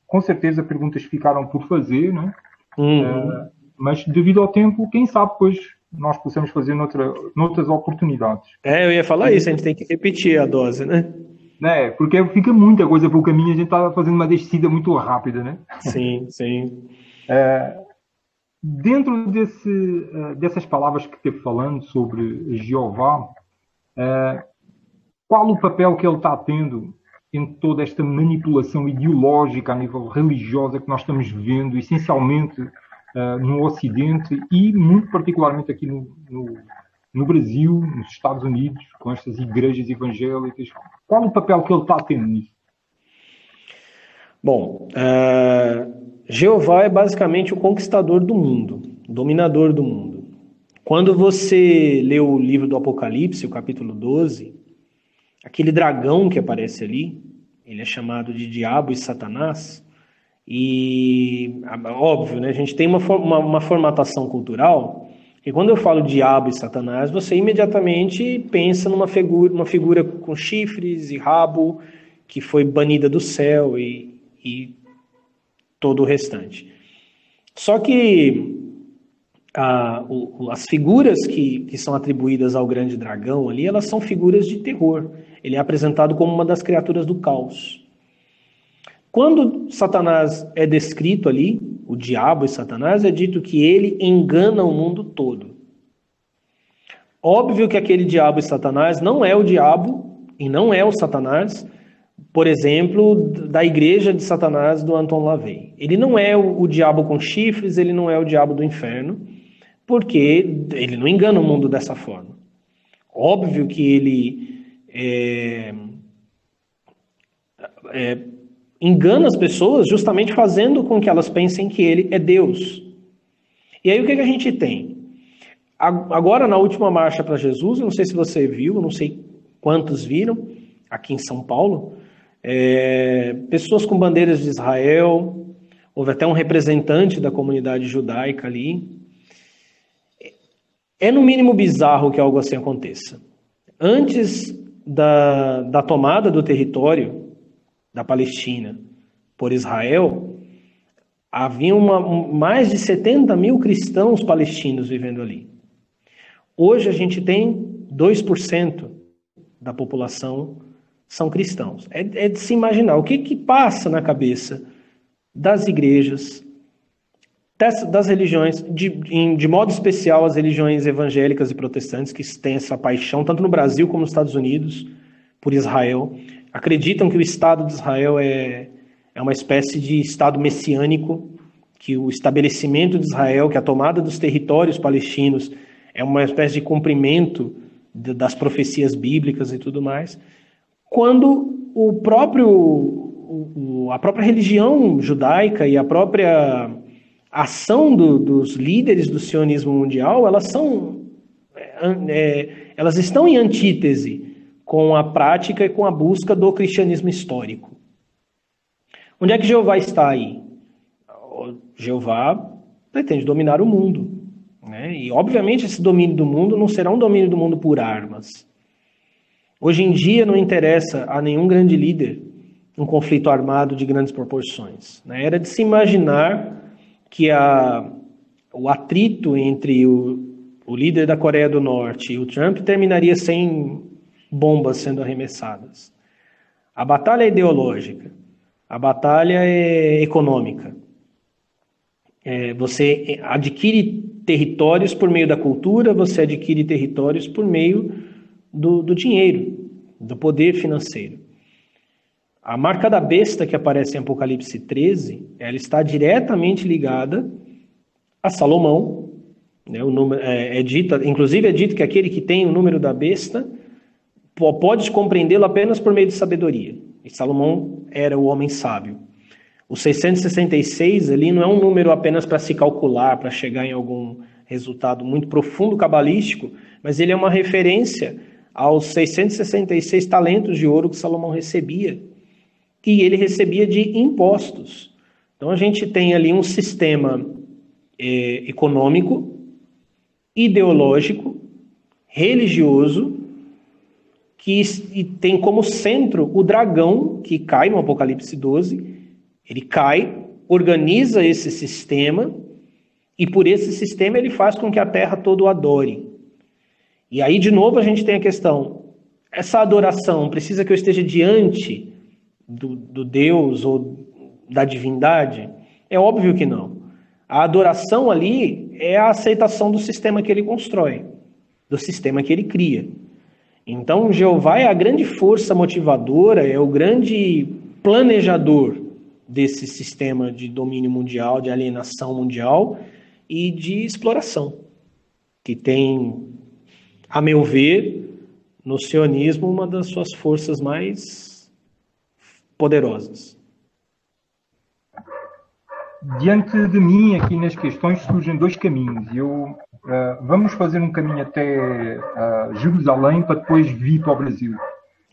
com certeza perguntas ficaram por fazer, né? Mas devido ao tempo, quem sabe depois nós possamos fazer noutras oportunidades. Eu ia falar isso, a gente tem que repetir a dose, né? Porque fica muita coisa pelo caminho, a gente está fazendo uma descida muito rápida, né? Sim, sim. Dentro dessas palavras que esteve falando sobre Jeová, qual o papel que ele está tendo em toda esta manipulação ideológica a nível religiosa que nós estamos vendo, essencialmente no Ocidente e muito particularmente aqui no Brasil, nos Estados Unidos, com estas igrejas evangélicas? Qual o papel que ele está tendo nisso? Bom, Jeová é basicamente o conquistador do mundo, o dominador do mundo. Quando você lê o livro do Apocalipse, o capítulo 12, aquele dragão que aparece ali, ele é chamado de Diabo e Satanás, e óbvio, né, a gente tem uma formatação cultural, e quando eu falo Diabo e Satanás, você imediatamente pensa numa figura com chifres e rabo, que foi banida do céu e todo o restante. Só que as figuras que são atribuídas ao grande dragão ali, elas são figuras de terror. Ele é apresentado como uma das criaturas do caos. Quando Satanás é descrito ali, o diabo e Satanás, é dito que ele engana o mundo todo. Óbvio que aquele diabo e Satanás não é o diabo e não é o Satanás, por exemplo, da igreja de Satanás do Anton LaVey. Ele não é o diabo com chifres, ele não é o diabo do inferno, porque ele não engana o mundo dessa forma. Óbvio que ele engana as pessoas justamente fazendo com que elas pensem que ele é Deus. E aí o que a gente tem? Agora, na última marcha para Jesus, eu não sei se você viu, eu não sei quantos viram, aqui em São Paulo, pessoas com bandeiras de Israel, houve até um representante da comunidade judaica ali. É no mínimo bizarro que algo assim aconteça. Antes da tomada do território da Palestina por Israel, havia mais de 70 mil cristãos palestinos vivendo ali. Hoje a gente tem 2% da população são cristãos. É de se imaginar o que passa na cabeça das igrejas, das religiões, de modo especial as religiões evangélicas e protestantes, que têm essa paixão, tanto no Brasil como nos Estados Unidos, por Israel, acreditam que o Estado de Israel é uma espécie de Estado messiânico, que o estabelecimento de Israel, que a tomada dos territórios palestinos é uma espécie de cumprimento das profecias bíblicas e tudo mais, quando a própria religião judaica e a própria ação dos líderes do sionismo mundial, elas estão em antítese com a prática e com a busca do cristianismo histórico. Onde é que Jeová está aí? Jeová pretende dominar o mundo, né? E, obviamente, esse domínio do mundo não será um domínio do mundo por armas. Hoje em dia não interessa a nenhum grande líder um conflito armado de grandes proporções, né? Era de se imaginar que o atrito entre o líder da Coreia do Norte e o Trump terminaria sem bombas sendo arremessadas. A batalha é ideológica, a batalha é econômica. Você adquire territórios por meio da cultura, você adquire territórios por meio do dinheiro, do poder financeiro. A marca da besta que aparece em Apocalipse 13, ela está diretamente ligada a Salomão, né? Inclusive é dito que aquele que tem o número da besta pode compreendê-lo apenas por meio de sabedoria. E Salomão era o homem sábio. O 666 ali não é um número apenas para se calcular, para chegar em algum resultado muito profundo cabalístico, mas ele é uma referência aos 666 talentos de ouro que Salomão recebia. E ele recebia de impostos. Então a gente tem ali um sistema econômico, ideológico, religioso, que tem como centro o dragão que cai no Apocalipse 12. Ele cai, organiza esse sistema, e por esse sistema ele faz com que a terra toda o adore. E aí, de novo, a gente tem a questão, essa adoração precisa que eu esteja diante do Deus ou da divindade? É óbvio que não. A adoração ali é a aceitação do sistema que ele constrói, do sistema que ele cria. Então, Jeová é a grande força motivadora, é o grande planejador desse sistema de domínio mundial, de alienação mundial e de exploração, que tem, a meu ver, no sionismo, uma das suas forças mais poderosas. Diante de mim, aqui nas questões, surgem dois caminhos. Vamos fazer um caminho até Jerusalém para depois vir para o Brasil.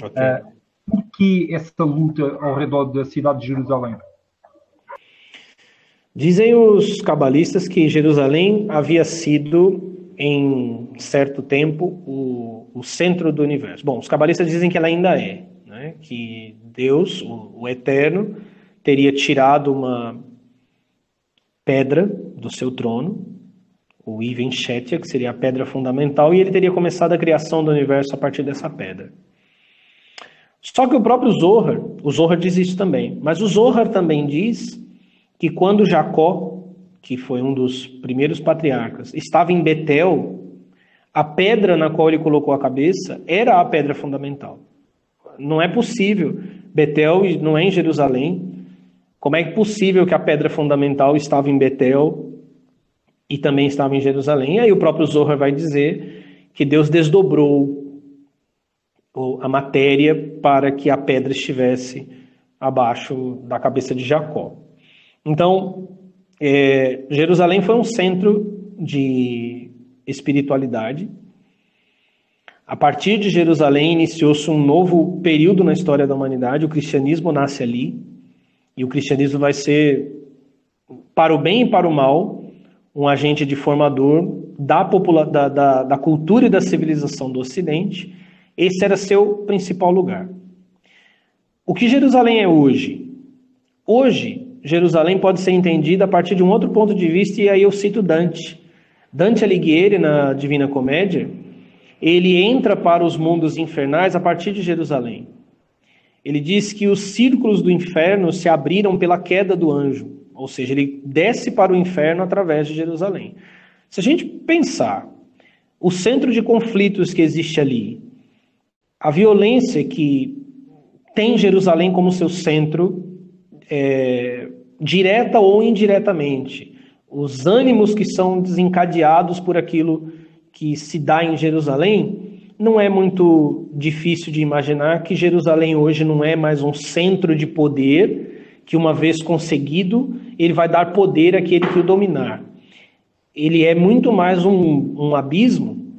Okay. Por que essa luta ao redor da cidade de Jerusalém? Dizem os cabalistas que Jerusalém havia sido, em certo tempo, o centro do universo. Bom, os cabalistas dizem que ela ainda é, né? Que Deus, o Eterno, teria tirado uma pedra do seu trono, o Iven Shetia, que seria a pedra fundamental, e ele teria começado a criação do universo a partir dessa pedra. Só que o próprio Zohar, o Zohar diz isso também, mas o Zohar também diz que quando Jacó, que foi um dos primeiros patriarcas, estava em Betel, a pedra na qual ele colocou a cabeça era a pedra fundamental. Não é possível, Betel não é em Jerusalém, como é possível que a pedra fundamental estava em Betel e também estava em Jerusalém? E aí o próprio Zohar vai dizer que Deus desdobrou a matéria para que a pedra estivesse abaixo da cabeça de Jacó. Então, Jerusalém foi um centro de espiritualidade. A partir de Jerusalém iniciou-se um novo período na história da humanidade, o cristianismo nasce ali, e o cristianismo vai ser, para o bem e para o mal, um agente de formador da cultura e da civilização do Ocidente. Esse era seu principal lugar. O que Jerusalém é hoje? Hoje, Jerusalém pode ser entendida a partir de um outro ponto de vista, e aí eu cito Dante. Dante Alighieri, na Divina Comédia, ele entra para os mundos infernais a partir de Jerusalém. Ele diz que os círculos do inferno se abriram pela queda do anjo. ou seja, ele desce para o inferno através de Jerusalém. Se a gente pensar o centro de conflitos que existe ali, a violência que tem Jerusalém como seu centro, direta ou indiretamente, os ânimos que são desencadeados por aquilo que se dá em Jerusalém, não é muito difícil de imaginar que Jerusalém hoje não é mais um centro de poder, que uma vez conseguido, ele vai dar poder àquele que o dominar. Ele é muito mais um abismo,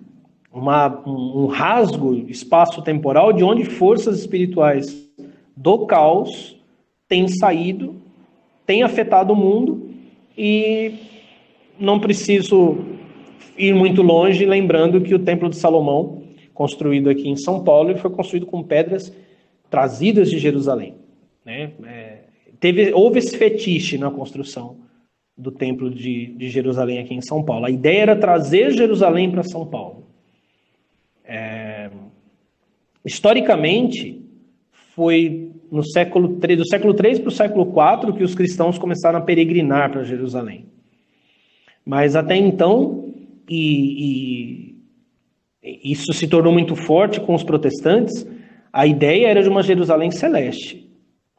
um rasgo espaço-temporal de onde forças espirituais do caos têm saído, têm afetado o mundo, e não preciso ir muito longe, lembrando que o Templo de Salomão, construído aqui em São Paulo, ele foi construído com pedras trazidas de Jerusalém, né? Houve esse fetiche na construção do Templo de Jerusalém aqui em São Paulo. A ideia era trazer Jerusalém para São Paulo. Historicamente, foi do século III para o século IV que os cristãos começaram a peregrinar para Jerusalém. Mas até então, isso se tornou muito forte com os protestantes, a ideia era de uma Jerusalém celeste,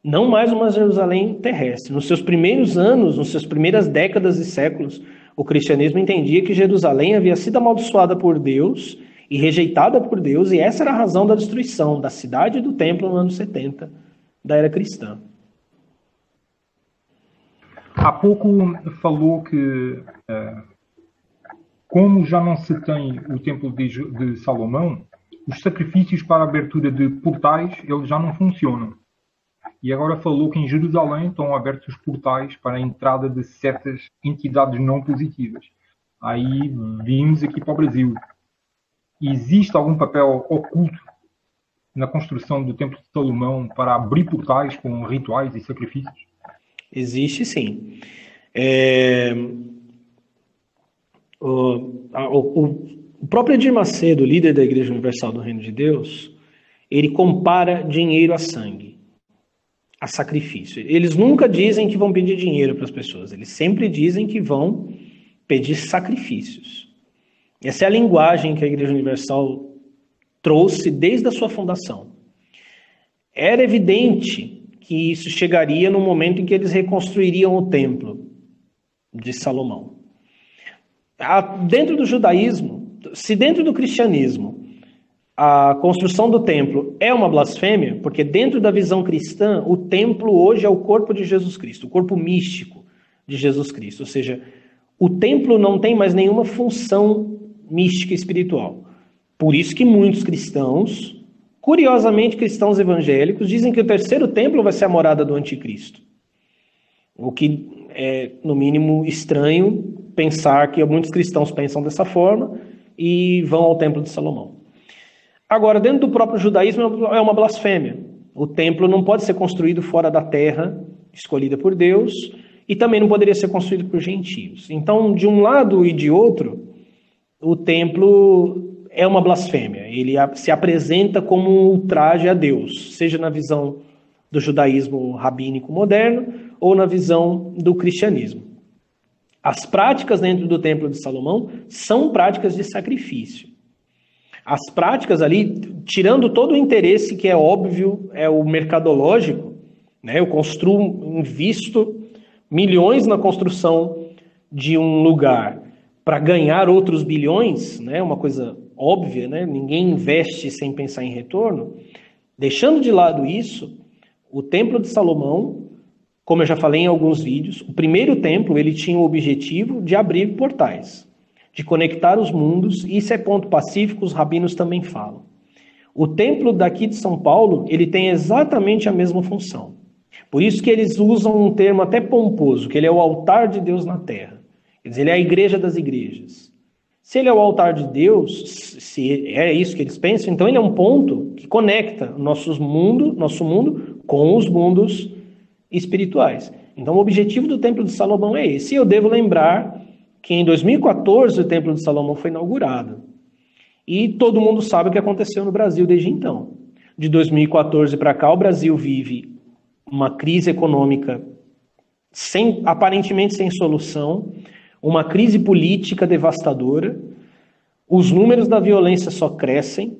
não mais uma Jerusalém terrestre. Nos seus primeiros anos, nas suas primeiras décadas e séculos, o cristianismo entendia que Jerusalém havia sido amaldiçoada por Deus e rejeitada por Deus, e essa era a razão da destruição da cidade e do templo no ano 70 da era cristã. Há pouco falou que, como já não se tem o Templo de Salomão, os sacrifícios para a abertura de portais eles já não funcionam. E agora falou que em Jerusalém estão abertos os portais para a entrada de certas entidades não positivas. Aí vimos aqui para o Brasil. Existe algum papel oculto na construção do Templo de Salomão para abrir portais com rituais e sacrifícios? Existe, sim. O próprio Edir Macedo, líder da Igreja Universal do Reino de Deus, ele compara dinheiro a sangue, a sacrifício. Eles nunca dizem que vão pedir dinheiro para as pessoas, eles sempre dizem que vão pedir sacrifícios. Essa é a linguagem que a Igreja Universal trouxe desde a sua fundação. Era evidente que isso chegaria no momento em que eles reconstruiriam o templo de Salomão. Dentro do judaísmo, se dentro do cristianismo a construção do templo é uma blasfêmia, porque dentro da visão cristã, o templo hoje é o corpo de Jesus Cristo, o corpo místico de Jesus Cristo. Ou seja, o templo não tem mais nenhuma função mística e espiritual. Por isso que muitos cristãos, curiosamente cristãos evangélicos, dizem que o terceiro templo vai ser a morada do anticristo. O que é, no mínimo, estranho pensar que muitos cristãos pensam dessa forma e vão ao Templo de Salomão. Agora, dentro do próprio judaísmo é uma blasfêmia. O templo não pode ser construído fora da terra escolhida por Deus e também não poderia ser construído por gentios. Então, de um lado e de outro, o templo é uma blasfêmia. Ele se apresenta como um ultraje a Deus, seja na visão do judaísmo rabínico moderno ou na visão do cristianismo. As práticas dentro do Templo de Salomão são práticas de sacrifício. As práticas ali, tirando todo o interesse que é óbvio, é o mercadológico, né? Eu invisto milhões na construção de um lugar para ganhar outros bilhões, né? Uma coisa óbvia, né? Ninguém investe sem pensar em retorno. Deixando de lado isso, o Templo de Salomão, como eu já falei em alguns vídeos, o primeiro templo ele tinha o objetivo de abrir portais, de conectar os mundos, e isso é ponto pacífico, os rabinos também falam. O templo daqui de São Paulo, ele tem exatamente a mesma função. Por isso que eles usam um termo até pomposo, que ele é o altar de Deus na terra. Quer dizer, ele é a igreja das igrejas. Se ele é o altar de Deus, se é isso que eles pensam, então ele é um ponto que conecta nosso mundo com os mundos espirituais. Então o objetivo do Templo de Salomão é esse. E eu devo lembrar que em 2014 o Templo de Salomão foi inaugurado. E todo mundo sabe o que aconteceu no Brasil desde então. De 2014 para cá, o Brasil vive uma crise econômica aparentemente sem solução, uma crise política devastadora, os números da violência só crescem,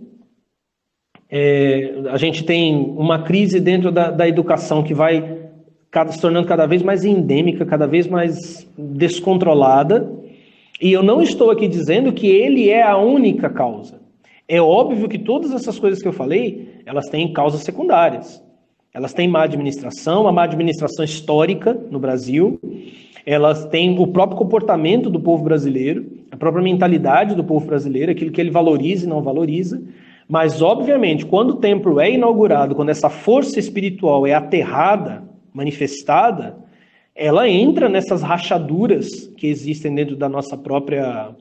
a gente tem uma crise dentro da educação que vai se tornando cada vez mais endêmica, cada vez mais descontrolada, e eu não estou aqui dizendo que ele é a única causa. É óbvio que todas essas coisas que eu falei, elas têm causas secundárias. Elas têm má administração, a má administração histórica no Brasil, elas têm o próprio comportamento do povo brasileiro, a própria mentalidade do povo brasileiro, aquilo que ele valoriza e não valoriza. Mas, obviamente, quando o templo é inaugurado, quando essa força espiritual é aterrada, manifestada, ela entra nessas rachaduras que existem dentro da nossa própria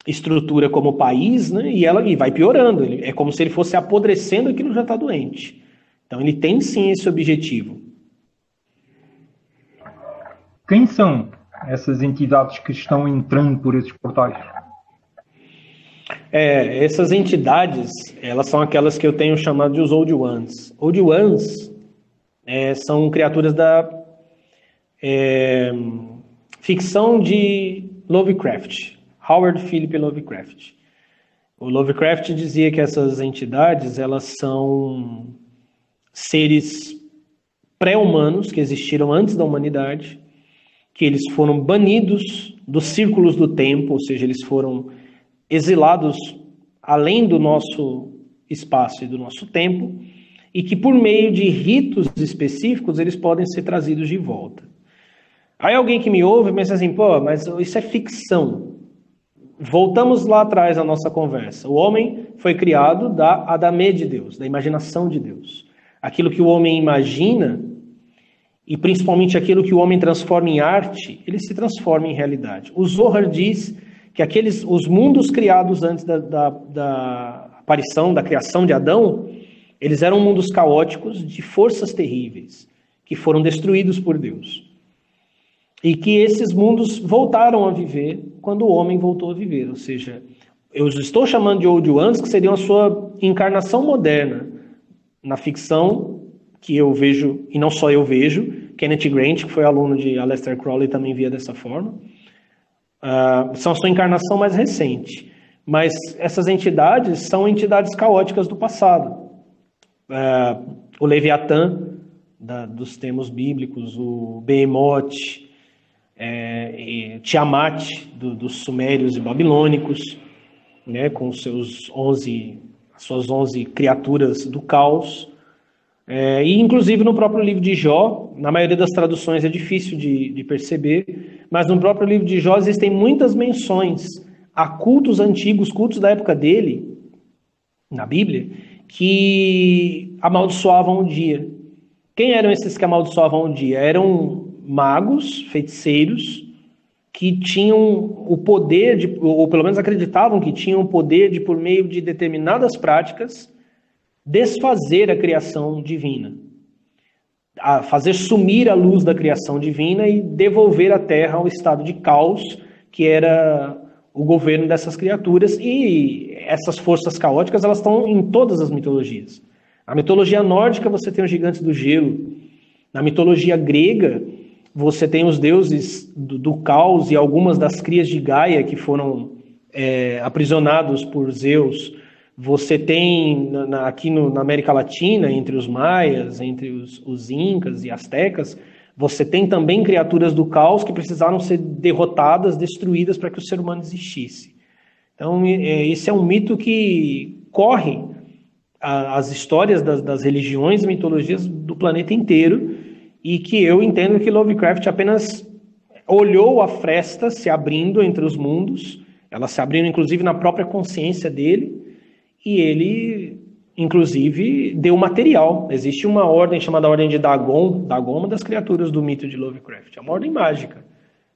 estrutura como país, né? E vai piorando. É como se ele fosse apodrecendo aquilo que já está doente. Então, ele tem sim esse objetivo. Quem são essas entidades que estão entrando por esses portais? Essas entidades, elas são aquelas que eu tenho chamado de os Old Ones. Old Ones são criaturas da ficção de Lovecraft, Howard Philip Lovecraft. O Lovecraft dizia que essas entidades, elas são seres pré-humanos que existiram antes da humanidade, que eles foram banidos dos círculos do tempo, ou seja, eles foram exilados além do nosso espaço e do nosso tempo, e que por meio de ritos específicos eles podem ser trazidos de volta. Aí alguém que me ouve pensa assim, mas isso é ficção. Voltamos lá atrás à nossa conversa. O homem foi criado da Adamé de Deus, da imaginação de Deus. Aquilo que o homem imagina, e principalmente aquilo que o homem transforma em arte, ele se transforma em realidade. O Zohar diz que os mundos criados antes da aparição, da criação de Adão, eles eram mundos caóticos de forças terríveis, que foram destruídos por Deus. E que esses mundos voltaram a viver quando o homem voltou a viver. Ou seja, eu estou chamando de Old Ones, que seriam a sua encarnação moderna na ficção, que eu vejo, e não só eu vejo, Kenneth Grant, que foi aluno de Aleister Crowley, também via dessa forma. São a sua encarnação mais recente. Mas essas entidades são entidades caóticas do passado. O Leviatã, dos termos bíblicos, o Behemoth, Tiamat, dos sumérios e babilônicos, né, com suas 11 criaturas do caos. E inclusive no próprio livro de Jó, na maioria das traduções é difícil de perceber, mas no próprio livro de Jó existem muitas menções a cultos antigos, cultos da época dele, na Bíblia, que amaldiçoavam o dia. Quem eram esses que amaldiçoavam o dia? Eram magos, feiticeiros, que tinham o poder, ou pelo menos acreditavam que tinham o poder de, por meio de determinadas práticas, desfazer a criação divina, a fazer sumir a luz da criação divina e devolver a Terra ao estado de caos, que era o governo dessas criaturas. E essas forças caóticas, elas estão em todas as mitologias. Na mitologia nórdica você tem os gigantes do gelo, na mitologia grega você tem os deuses do caos e algumas das crias de Gaia que foram aprisionados por Zeus. Você tem aqui na América Latina, entre os maias, entre os incas e astecas, você tem também criaturas do caos que precisaram ser derrotadas, destruídas para que o ser humano existisse. Então, esse é um mito que corre as histórias das religiões e mitologias do planeta inteiro, e que eu entendo que Lovecraft apenas olhou a fresta se abrindo entre os mundos, elas se abriram inclusive na própria consciência dele, e ele, inclusive, deu material. Existe uma ordem chamada Ordem de Dagon. Dagon é uma das criaturas do mito de Lovecraft. É uma ordem mágica.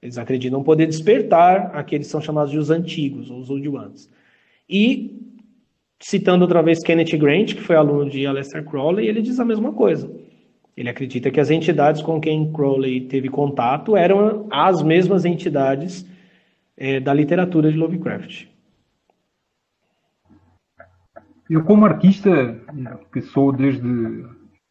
Eles acreditam poder despertar aqueles que são chamados de os antigos, ou os Old Ones. E, citando outra vez Kenneth Grant, que foi aluno de Aleister Crowley, ele diz a mesma coisa. Ele acredita que as entidades com quem Crowley teve contato eram as mesmas entidades da literatura de Lovecraft. Eu, como artista, que sou desde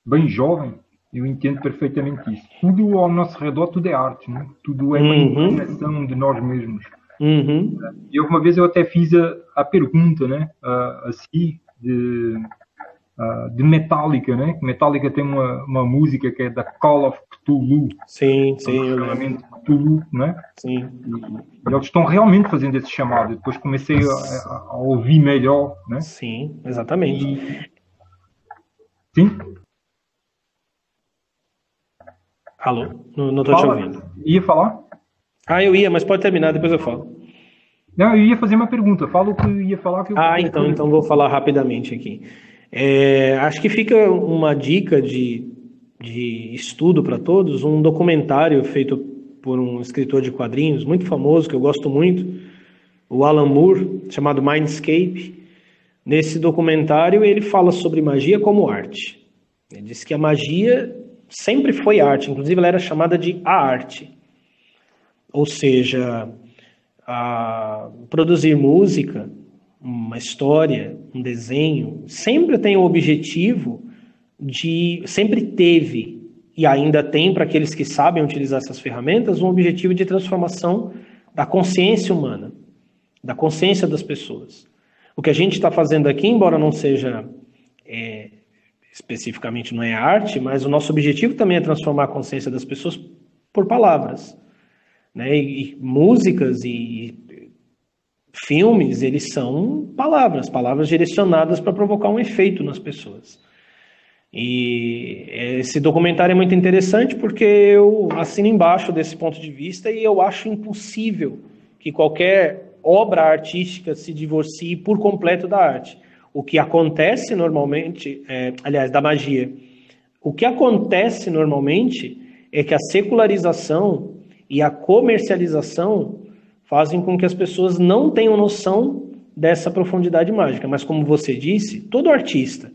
bem jovem, Eu entendo perfeitamente isso. Tudo ao nosso redor, tudo é arte, né? Tudo é uma imaginação de nós mesmos. E uma vez eu até fiz a pergunta, né? Assim, de Metallica, né? Metallica tem uma música que é da Call of Cthulhu. Sim, eu lembro. Cthulhu, né? Sim. E eles estão realmente fazendo esse chamado. Depois comecei a ouvir melhor, né? Sim, exatamente. Sim? Alô? Não estou te ouvindo. Ia falar? Eu ia, mas pode terminar, depois eu falo. Não, eu ia fazer uma pergunta. Fala o que eu ia falar. Então vou falar rapidamente aqui. Acho que fica uma dica de estudo para todos, um documentário feito por um escritor de quadrinhos muito famoso, que eu gosto muito, o Alan Moore, chamado Mindscape. Nesse documentário ele fala sobre magia como arte. Ele diz que a magia sempre foi arte, inclusive ela era chamada de a arte. Ou seja, produzir música, uma história, um desenho, sempre tem o objetivo sempre teve, e ainda tem para aqueles que sabem utilizar essas ferramentas, um objetivo de transformação da consciência humana, da consciência das pessoas. O que a gente está fazendo aqui, embora não seja, especificamente não é arte, mas o nosso objetivo também é transformar a consciência das pessoas por palavras, né? E músicas e filmes, eles são palavras direcionadas para provocar um efeito nas pessoas. E esse documentário é muito interessante porque eu assino embaixo desse ponto de vista e eu acho impossível que qualquer obra artística se divorcie por completo da arte. O que acontece normalmente, aliás, da magia, o que acontece normalmente é que a secularização e a comercialização fazem com que as pessoas não tenham noção dessa profundidade mágica. Mas como você disse, todo artista,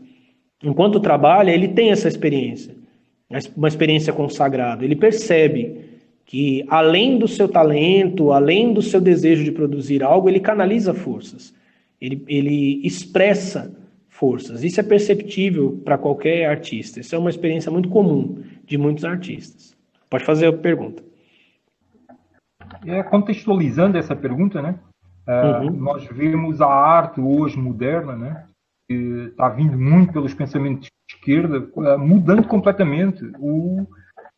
enquanto trabalha, ele tem essa experiência, uma experiência consagrada. Ele percebe que, além do seu talento, além do seu desejo de produzir algo, ele canaliza forças, ele expressa forças. Isso é perceptível para qualquer artista. Isso é uma experiência muito comum de muitos artistas. Pode fazer a pergunta. Contextualizando essa pergunta, né? Nós vemos a arte hoje moderna, né? Que está vindo muito pelos pensamentos de esquerda, mudando completamente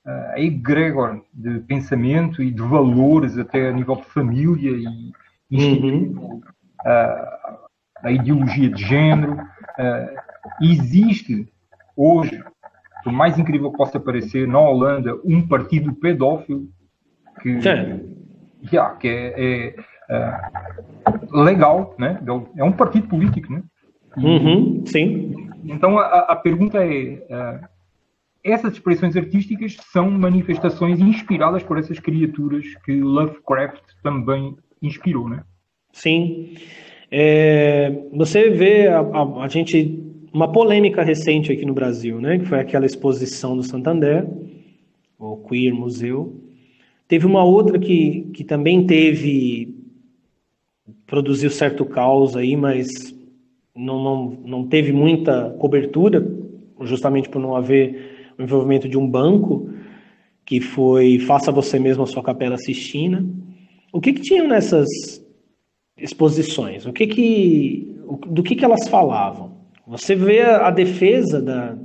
a egregor de pensamento e de valores, até a nível de família e instituto, a ideologia de género. Existe hoje, por mais incrível que possa parecer, na Holanda, um partido pedófilo que é legal, né? É um partido político, né? Sim. Então a pergunta essas expressões artísticas são manifestações inspiradas por essas criaturas que Lovecraft também inspirou, né? Sim. Você vê a gente, uma polêmica recente aqui no Brasil, né? Que foi aquela exposição do Santander, o Queer Museu. Teve uma outra que também produziu certo caos aí, mas não teve muita cobertura, justamente por não haver o envolvimento de um banco, que foi Faça Você Mesmo a Sua Capela Sistina. O que tinham nessas exposições? Do que elas falavam? Você vê a defesa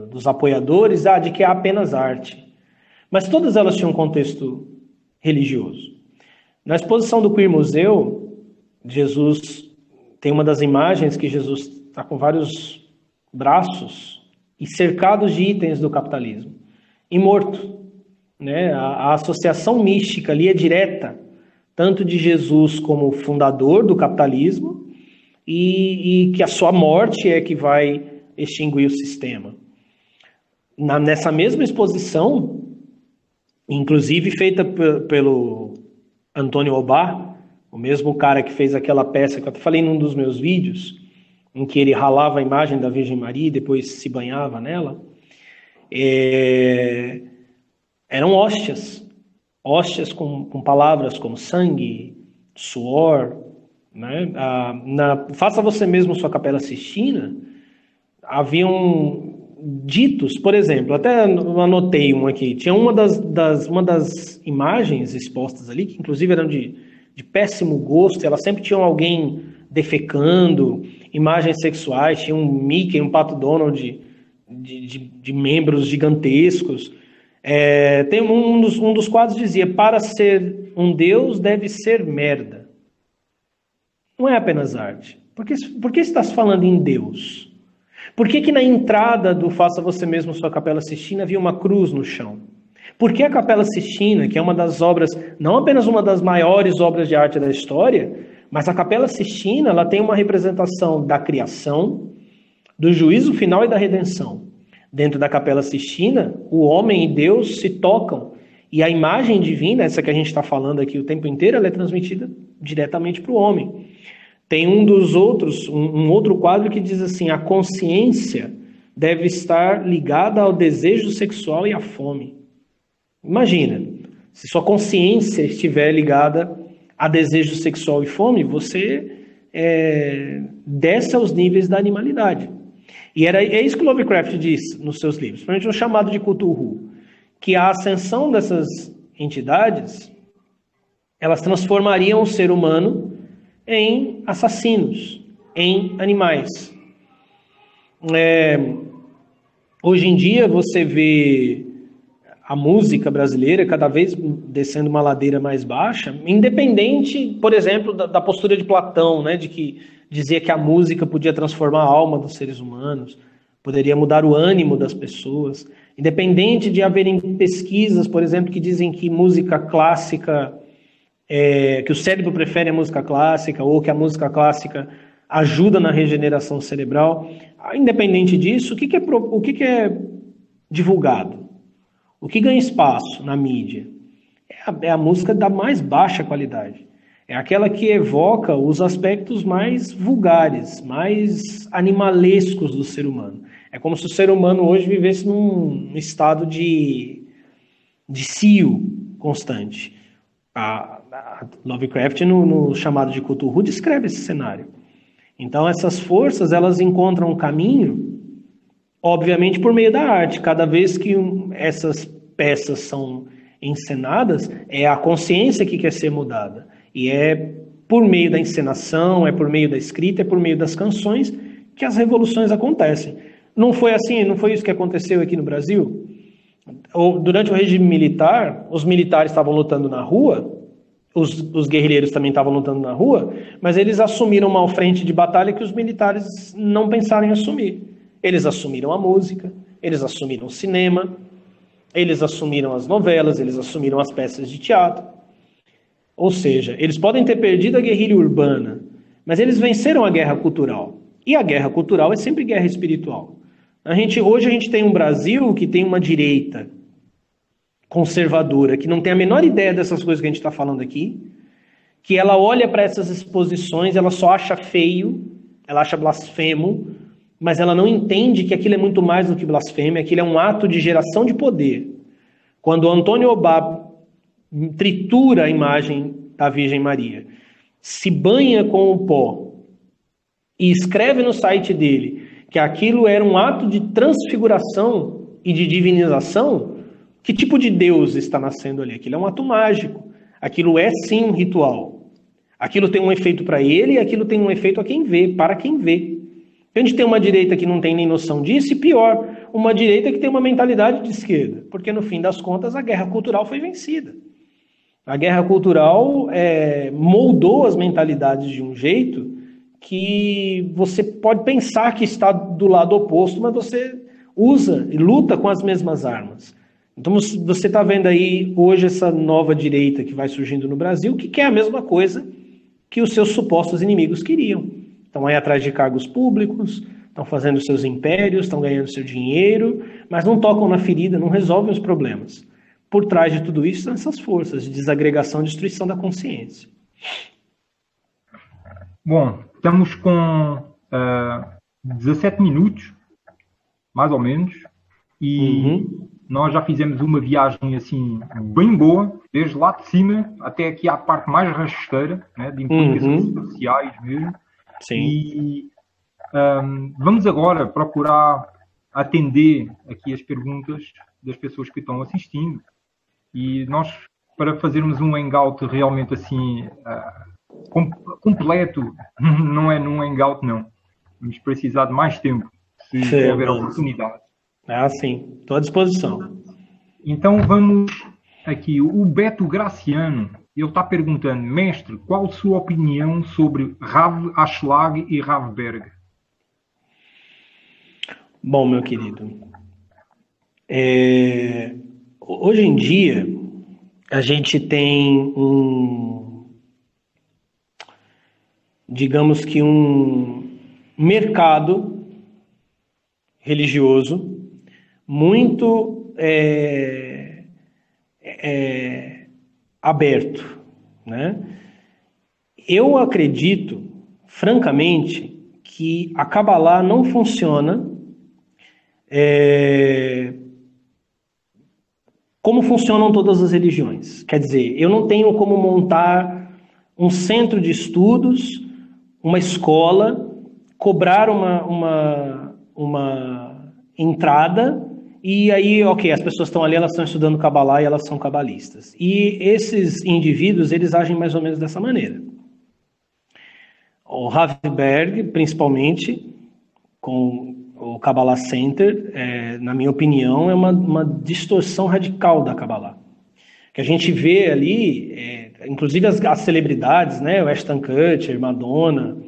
dos apoiadores de que é apenas arte. Mas todas elas tinham um contexto religioso. Na exposição do Queer Museu, Jesus tem uma das imagens que Jesus está com vários braços e cercados de itens do capitalismo. E morto. Né? A associação mística ali é direta, tanto de Jesus como fundador do capitalismo e que a sua morte é que vai extinguir o sistema. Nessa mesma exposição, inclusive feita pelo Antônio Obá, o mesmo cara que fez aquela peça que eu falei num dos meus vídeos, em que ele ralava a imagem da Virgem Maria e depois se banhava nela, eram hóstias com palavras como sangue, suor, né? Faça Você Mesmo Sua Capela Sistina, haviam ditos, por exemplo, até anotei um aqui, tinha uma das imagens expostas ali, que inclusive eram de péssimo gosto, elas sempre tinham alguém defecando, imagens sexuais, tinha um Mickey, um Pato Donald de membros gigantescos. Tem um dos quadros dizia, para ser um deus deve ser merda. Não é apenas arte. Por que estás falando em Deus? Por que na entrada do Faça Você Mesmo Sua Capela Sistina havia uma cruz no chão? Por que a Capela Sistina, que é uma das obras, não apenas uma das maiores obras de arte da história, mas a Capela Sistina, ela tem uma representação da criação, do juízo final e da redenção. Dentro da Capela Sistina, o homem e Deus se tocam, e a imagem divina, essa que a gente está falando aqui o tempo inteiro, ela é transmitida diretamente para o homem. Tem um outro quadro que diz assim, a consciência deve estar ligada ao desejo sexual e à fome. Imagina, se sua consciência estiver ligada a desejo sexual e fome, você desce aos níveis da animalidade. E é isso que Lovecraft diz nos seus livros, principalmente no chamado de Cthulhu, que a ascensão dessas entidades, elas transformariam o ser humano em assassinos, em animais. Hoje em dia você vê a música brasileira cada vez descendo uma ladeira mais baixa, independente, por exemplo, da postura de Platão, né, de que dizia que a música podia transformar a alma dos seres humanos, poderia mudar o ânimo das pessoas, independente de haverem pesquisas, por exemplo, que dizem que música clássica, que o cérebro prefere a música clássica, ou que a música clássica ajuda na regeneração cerebral. Independente disso, o que é divulgado? O que ganha espaço na mídia? É a música da mais baixa qualidade. É aquela que evoca os aspectos mais vulgares, mais animalescos do ser humano. É como se o ser humano hoje vivesse num estado de cio constante. A Lovecraft, no chamado de Cthulhu, descreve esse cenário. Então, essas forças, elas encontram um caminho, obviamente, por meio da arte. Cada vez que essas peças são encenadas, é a consciência que quer ser mudada. E é por meio da encenação, é por meio da escrita, é por meio das canções que as revoluções acontecem. Não foi assim, não foi isso que aconteceu aqui no Brasil? Durante o regime militar, os militares estavam lutando na rua, os guerrilheiros também estavam lutando na rua, mas eles assumiram uma frente de batalha que os militares não pensaram em assumir. Eles assumiram a música, eles assumiram o cinema, eles assumiram as novelas, eles assumiram as peças de teatro. Ou seja, eles podem ter perdido a guerrilha urbana, mas eles venceram a guerra cultural. E a guerra cultural é sempre guerra espiritual. Hoje a gente tem um Brasil que tem uma direita conservadora, que não tem a menor ideia dessas coisas que a gente está falando aqui, que ela olha para essas exposições, ela só acha feio, ela acha blasfemo, mas ela não entende que aquilo é muito mais do que blasfêmia, aquilo é um ato de geração de poder. Quando o Antônio Obá tritura a imagem da Virgem Maria, se banha com o pó e escreve no site dele que aquilo era um ato de transfiguração e de divinização, que tipo de Deus está nascendo ali? Aquilo é um ato mágico. Aquilo é sim um ritual. Aquilo tem um efeito para ele e aquilo tem um efeito a quem vê, para quem vê. A gente tem uma direita que não tem nem noção disso e pior, uma direita que tem uma mentalidade de esquerda, porque no fim das contas a guerra cultural foi vencida. A guerra cultural moldou as mentalidades de um jeito que você pode pensar que está do lado oposto, mas você usa e luta com as mesmas armas. Então você está vendo aí hoje essa nova direita que vai surgindo no Brasil, que quer a mesma coisa que os seus supostos inimigos queriam. Estão aí atrás de cargos públicos, estão fazendo seus impérios, estão ganhando seu dinheiro, mas não tocam na ferida, não resolvem os problemas. Por trás de tudo isso são essas forças de desagregação e destruição da consciência. Bom, estamos com 17 minutos, mais ou menos, e nós já fizemos uma viagem assim bem boa, desde lá de cima até aqui à parte mais rasteira, né, de implicações sociais mesmo. Sim. E vamos agora procurar atender aqui as perguntas das pessoas que estão assistindo. E nós, para fazermos um hangout realmente assim completo, não é num hangout, não. Vamos precisar de mais tempo, se houver oportunidade. Sim. Estou à disposição. Então vamos aqui. O Beto Graciano, ele está perguntando: mestre, qual a sua opinião sobre Rav Ashlag e Rav Berg? Bom, meu querido, hoje em dia a gente tem digamos que um mercado religioso muito aberto, né? Eu acredito, francamente, que a Kabbalah não funciona como funcionam todas as religiões. Quer dizer, eu não tenho como montar um centro de estudos, uma escola, cobrar uma entrada e aí, ok, as pessoas estão ali, elas estão estudando Kabbalah e elas são cabalistas. E esses indivíduos, eles agem mais ou menos dessa maneira. O Rav Berg, principalmente, com o Kabbalah Center, na minha opinião, é uma distorção radical da Kabbalah. Que a gente vê ali, inclusive as celebridades, né, o Ashton Kutcher, Madonna,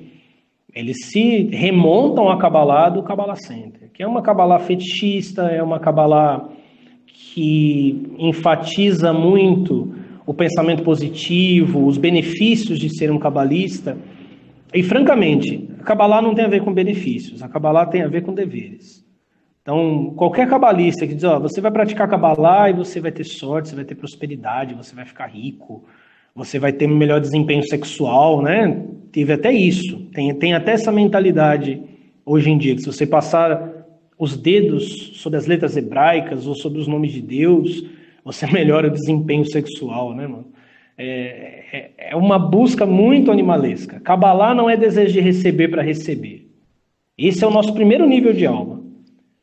eles se remontam à Kabbalah do Kabbalah Center, que é uma Kabbalah fetichista, é uma Kabbalah que enfatiza muito o pensamento positivo, os benefícios de ser um cabalista. E, francamente, a Kabbalah não tem a ver com benefícios, a Kabbalah tem a ver com deveres. Então, qualquer cabalista que diz, você vai praticar Kabbalah e você vai ter sorte, você vai ter prosperidade, você vai ficar rico, você vai ter um melhor desempenho sexual, né? Teve até isso. Tem até essa mentalidade hoje em dia, que se você passar os dedos sobre as letras hebraicas ou sobre os nomes de Deus, você melhora o desempenho sexual, né, mano? É uma busca muito animalesca. Kabbalah não é desejo de receber para receber. Esse é o nosso primeiro nível de alma.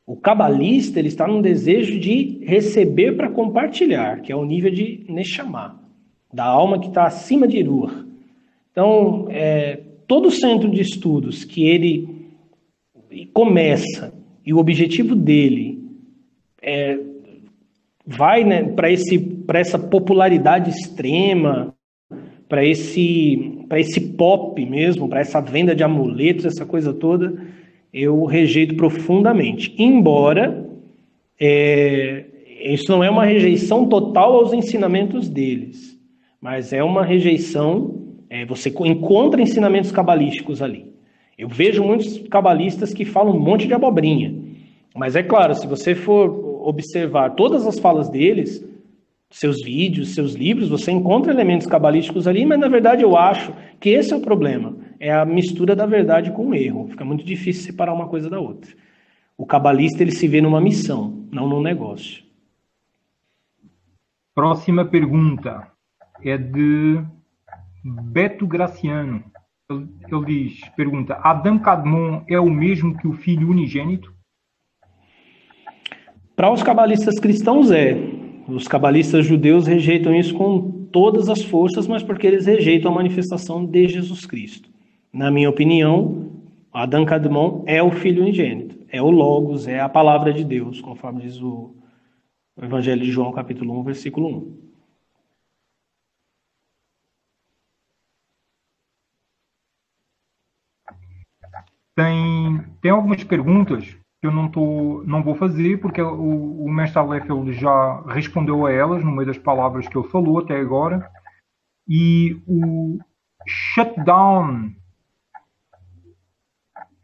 O cabalista, ele está num desejo de receber para compartilhar, que é o nível de Neshama, da alma que está acima de Ruach. Então, todo centro de estudos que ele começa e o objetivo dele vai, né, para essa popularidade extrema, para esse pop mesmo, para essa venda de amuletos, essa coisa toda, eu rejeito profundamente. Embora isso não é uma rejeição total aos ensinamentos deles, mas é uma rejeição, você encontra ensinamentos cabalísticos ali. Eu vejo muitos cabalistas que falam um monte de abobrinha, mas é claro, se você for observar todas as falas deles, seus vídeos, seus livros, você encontra elementos cabalísticos ali, mas na verdade eu acho que esse é o problema, é a mistura da verdade com o erro. Fica muito difícil separar uma coisa da outra. O cabalista, ele se vê numa missão, não num negócio. Próxima pergunta é de Beto Graciano. Ele pergunta: Adam Kadmon é o mesmo que o Filho unigênito? Para os cabalistas cristãos Os cabalistas judeus rejeitam isso com todas as forças, mas porque eles rejeitam a manifestação de Jesus Cristo. Na minha opinião, Adam Kadmon é o Filho unigênito, é o Logos, é a palavra de Deus, conforme diz o Evangelho de João, capítulo 1, versículo 1. Tem algumas perguntas que eu não vou fazer, porque o mestre Aleph ele já respondeu a elas no meio das palavras que ele falou até agora. E o Shutdown,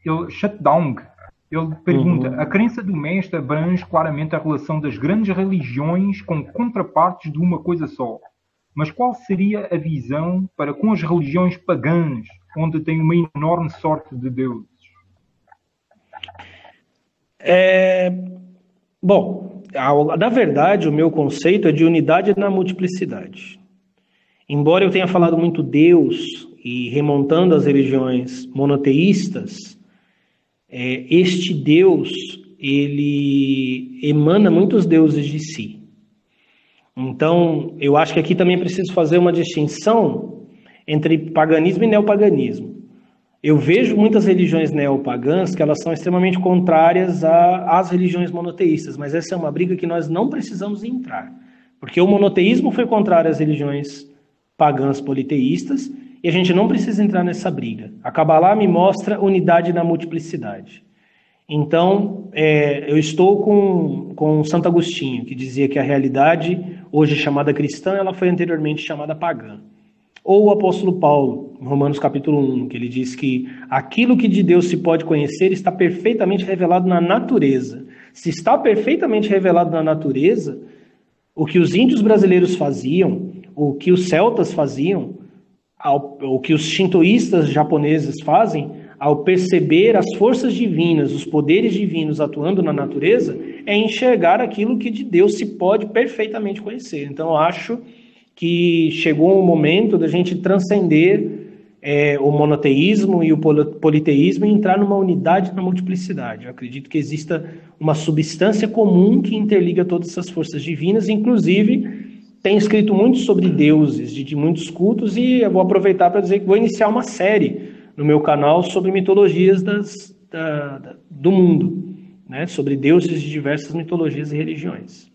ele pergunta: a crença do mestre abrange claramente a relação das grandes religiões com contrapartes de uma coisa só. Mas qual seria a visão para com as religiões pagãs, onde tem uma enorme sorte de deuses? Bom, na verdade, o meu conceito é de unidade na multiplicidade. Embora eu tenha falado muito Deus e remontando as religiões monoteístas, este Deus ele emana muitos deuses de si. Então, eu acho que aqui também preciso fazer uma distinção entre paganismo e neopaganismo. Eu vejo muitas religiões neopagãs que elas são extremamente contrárias às religiões monoteístas, mas essa é uma briga que nós não precisamos entrar, porque o monoteísmo foi contrário às religiões pagãs politeístas e a gente não precisa entrar nessa briga. A Kabbalah me mostra unidade na multiplicidade. Então, eu estou com Santo Agostinho, que dizia que a realidade, hoje chamada cristã, ela foi anteriormente chamada pagã. Ou o apóstolo Paulo, em Romanos capítulo 1, que ele diz que aquilo que de Deus se pode conhecer está perfeitamente revelado na natureza. Se está perfeitamente revelado na natureza, o que os índios brasileiros faziam, o que os celtas faziam, o que os shintoístas japoneses fazem, ao perceber as forças divinas, os poderes divinos atuando na natureza, é enxergar aquilo que de Deus se pode perfeitamente conhecer. Então, eu acho que chegou o momento da gente transcender o monoteísmo e o politeísmo e entrar numa unidade na multiplicidade. Eu acredito que exista uma substância comum que interliga todas essas forças divinas, inclusive tenho escrito muito sobre deuses de muitos cultos e eu vou aproveitar para dizer que vou iniciar uma série no meu canal sobre mitologias do mundo, né? Sobre deuses de diversas mitologias e religiões.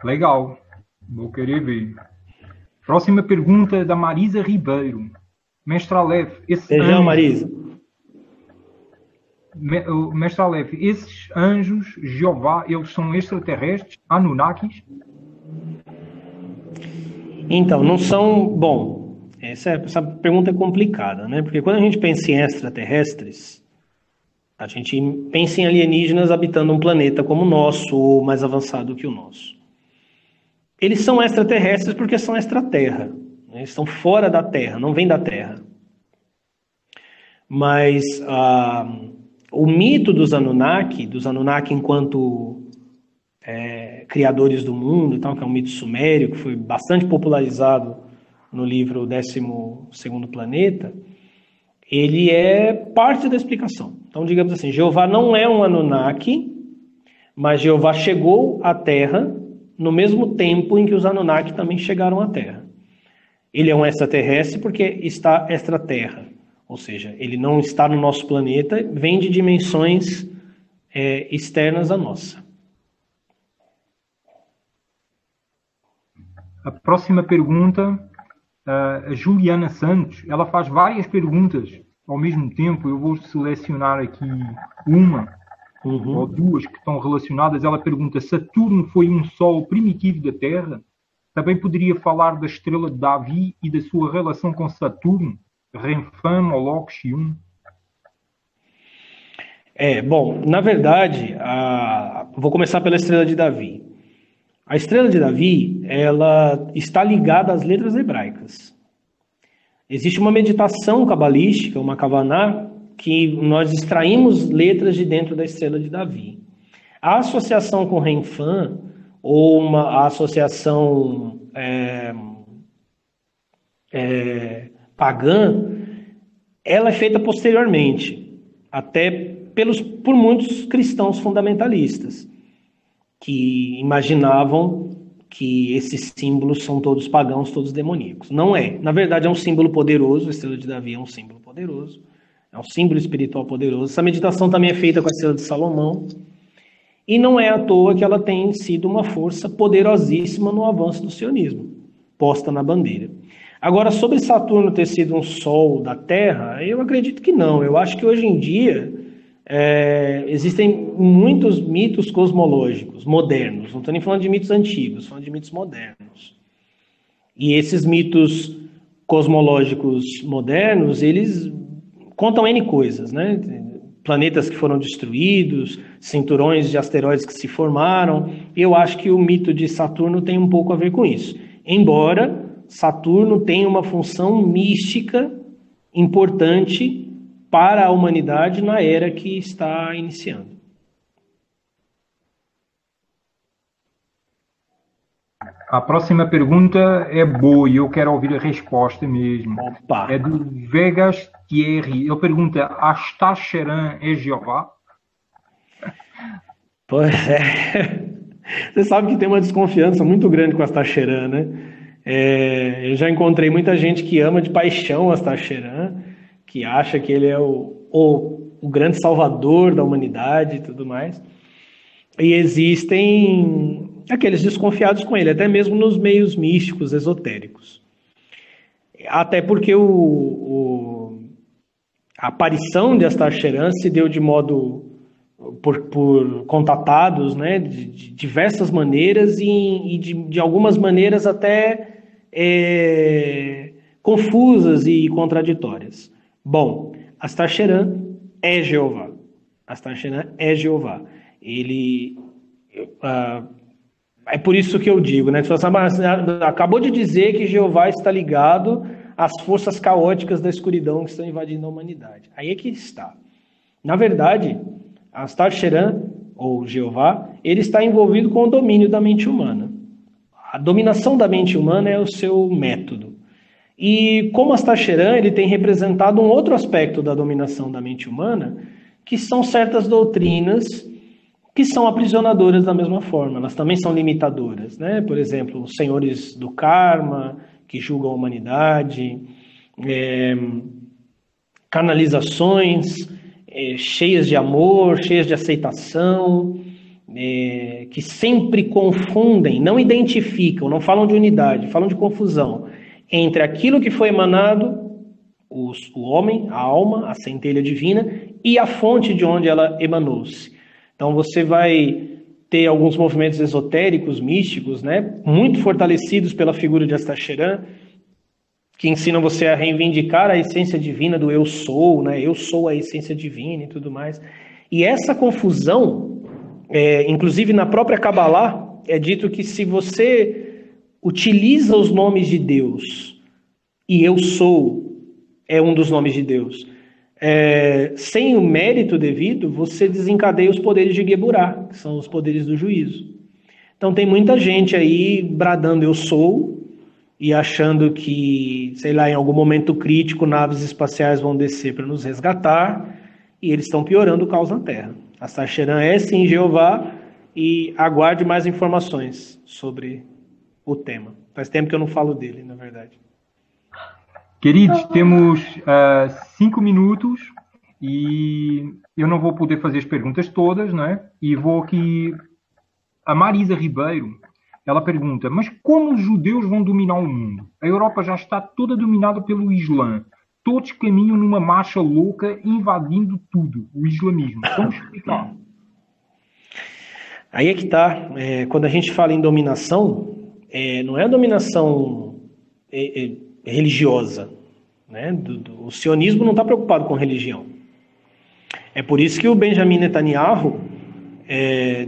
Legal. Vou querer ver. Próxima pergunta da Marisa Ribeiro. Mestre Aleph, Beijão, Marisa. Mestre Aleph, esses anjos, Jeová, eles são extraterrestres, Anunnakis? Então, não são... Bom, essa pergunta é complicada, né? Porque quando a gente pensa em extraterrestres, a gente pensa em alienígenas habitando um planeta como o nosso, ou mais avançado que o nosso. Eles são extraterrestres porque são extraterra. Né? Eles estão fora da Terra, não vêm da Terra. Mas o mito dos Anunnaki enquanto criadores do mundo, então, que é um mito sumério, que foi bastante popularizado no livro 12º Planeta, ele é parte da explicação. Então, digamos assim, Jeová não é um Anunnaki, mas Jeová chegou à Terra no mesmo tempo em que os Anunnaki também chegaram à Terra. Ele é um extraterrestre porque está extraterra, ou seja, ele não está no nosso planeta, vem de dimensões externas à nossa. A próxima pergunta, a Juliana Santos, ela faz várias perguntas ao mesmo tempo. Eu vou selecionar aqui uma ou duas que estão relacionadas. Ela pergunta: Saturno foi um sol primitivo da Terra? Também poderia falar da estrela de Davi e da sua relação com Saturno, Renfã, Moloch, Xium? Bom, na verdade, vou começar pela estrela de Davi. A estrela de Davi, ela está ligada às letras hebraicas. Existe uma meditação cabalística, uma kavaná, que nós extraímos letras de dentro da estrela de Davi. A associação com Renfã, ou a associação pagã, ela é feita posteriormente, até por muitos cristãos fundamentalistas, que imaginavam que esses símbolos são todos pagãos, todos demoníacos. Não é. Na verdade, é um símbolo poderoso, a estrela de Davi é um símbolo poderoso, é um símbolo espiritual poderoso. Essa meditação também é feita com a estrela de Salomão, e não é à toa que ela tem sido uma força poderosíssima no avanço do sionismo, posta na bandeira. Agora, sobre Saturno ter sido um sol da Terra, eu acredito que não. Eu acho que hoje em dia existem muitos mitos cosmológicos modernos, não estou nem falando de mitos antigos, estou falando de mitos modernos. E esses mitos cosmológicos modernos, eles contam N coisas, né? Planetas que foram destruídos, cinturões de asteroides que se formaram. Eu acho que o mito de Saturno tem um pouco a ver com isso. Embora Saturno tenha uma função mística importante para a humanidade na era que está iniciando. A próxima pergunta é boa e eu quero ouvir a resposta mesmo. Opa. É do Vegas Thierry. Ele pergunta: Astacheran é Jeová? Pois é. Você sabe que tem uma desconfiança muito grande com Astacheran, né? Eu já encontrei muita gente que ama de paixão Astacheran, que acha que ele é o grande salvador da humanidade e tudo mais. E existem aqueles desconfiados com ele, até mesmo nos meios místicos, esotéricos. Até porque a aparição de Astacheran se deu de modo por contatados, né, de diversas maneiras e de algumas maneiras até confusas e contraditórias. Bom, Astacheran é Jeová. Astacheran é Jeová. Ele é por isso que eu digo, né? Você acabou de dizer que Jeová está ligado às forças caóticas da escuridão que estão invadindo a humanidade. Aí é que está. Na verdade, Astacheran, ou Jeová, ele está envolvido com o domínio da mente humana. A dominação da mente humana é o seu método. E como Astacheran, ele tem representado um outro aspecto da dominação da mente humana, que são certas doutrinas que são aprisionadoras da mesma forma. Elas também são limitadoras, né? Por exemplo, os senhores do karma, que julgam a humanidade, canalizações cheias de amor, cheias de aceitação, que sempre confundem, não identificam, não falam de unidade, falam de confusão entre aquilo que foi emanado, o homem, a alma, a centelha divina, e a fonte de onde ela emanou-se. Então você vai ter alguns movimentos esotéricos, místicos, né, muito fortalecidos pela figura de Astacheran, que ensinam você a reivindicar a essência divina do eu sou, né, eu sou a essência divina e tudo mais. E essa confusão, inclusive na própria Kabbalah, é dito que se você utiliza os nomes de Deus, e eu sou é um dos nomes de Deus, sem o mérito devido, você desencadeia os poderes de Geburah, que são os poderes do juízo. Então tem muita gente aí bradando eu sou e achando que, sei lá, em algum momento crítico naves espaciais vão descer para nos resgatar, e eles estão piorando o caos na Terra. Astacheran é sim Jeová, e aguarde mais informações sobre o tema. Faz tempo que eu não falo dele, na verdade. Queridos, temos 5 minutos e eu não vou poder fazer as perguntas todas, não é? E vou aqui... A Marisa Ribeiro, ela pergunta, mas como os judeus vão dominar o mundo? A Europa já está toda dominada pelo Islã. Todos caminham numa marcha louca, invadindo tudo, o islamismo. Como explicar? Aí é que está. Quando a gente fala em dominação, não é a dominação religiosa, né? O sionismo não está preocupado com religião. É por isso que o Benjamin Netanyahu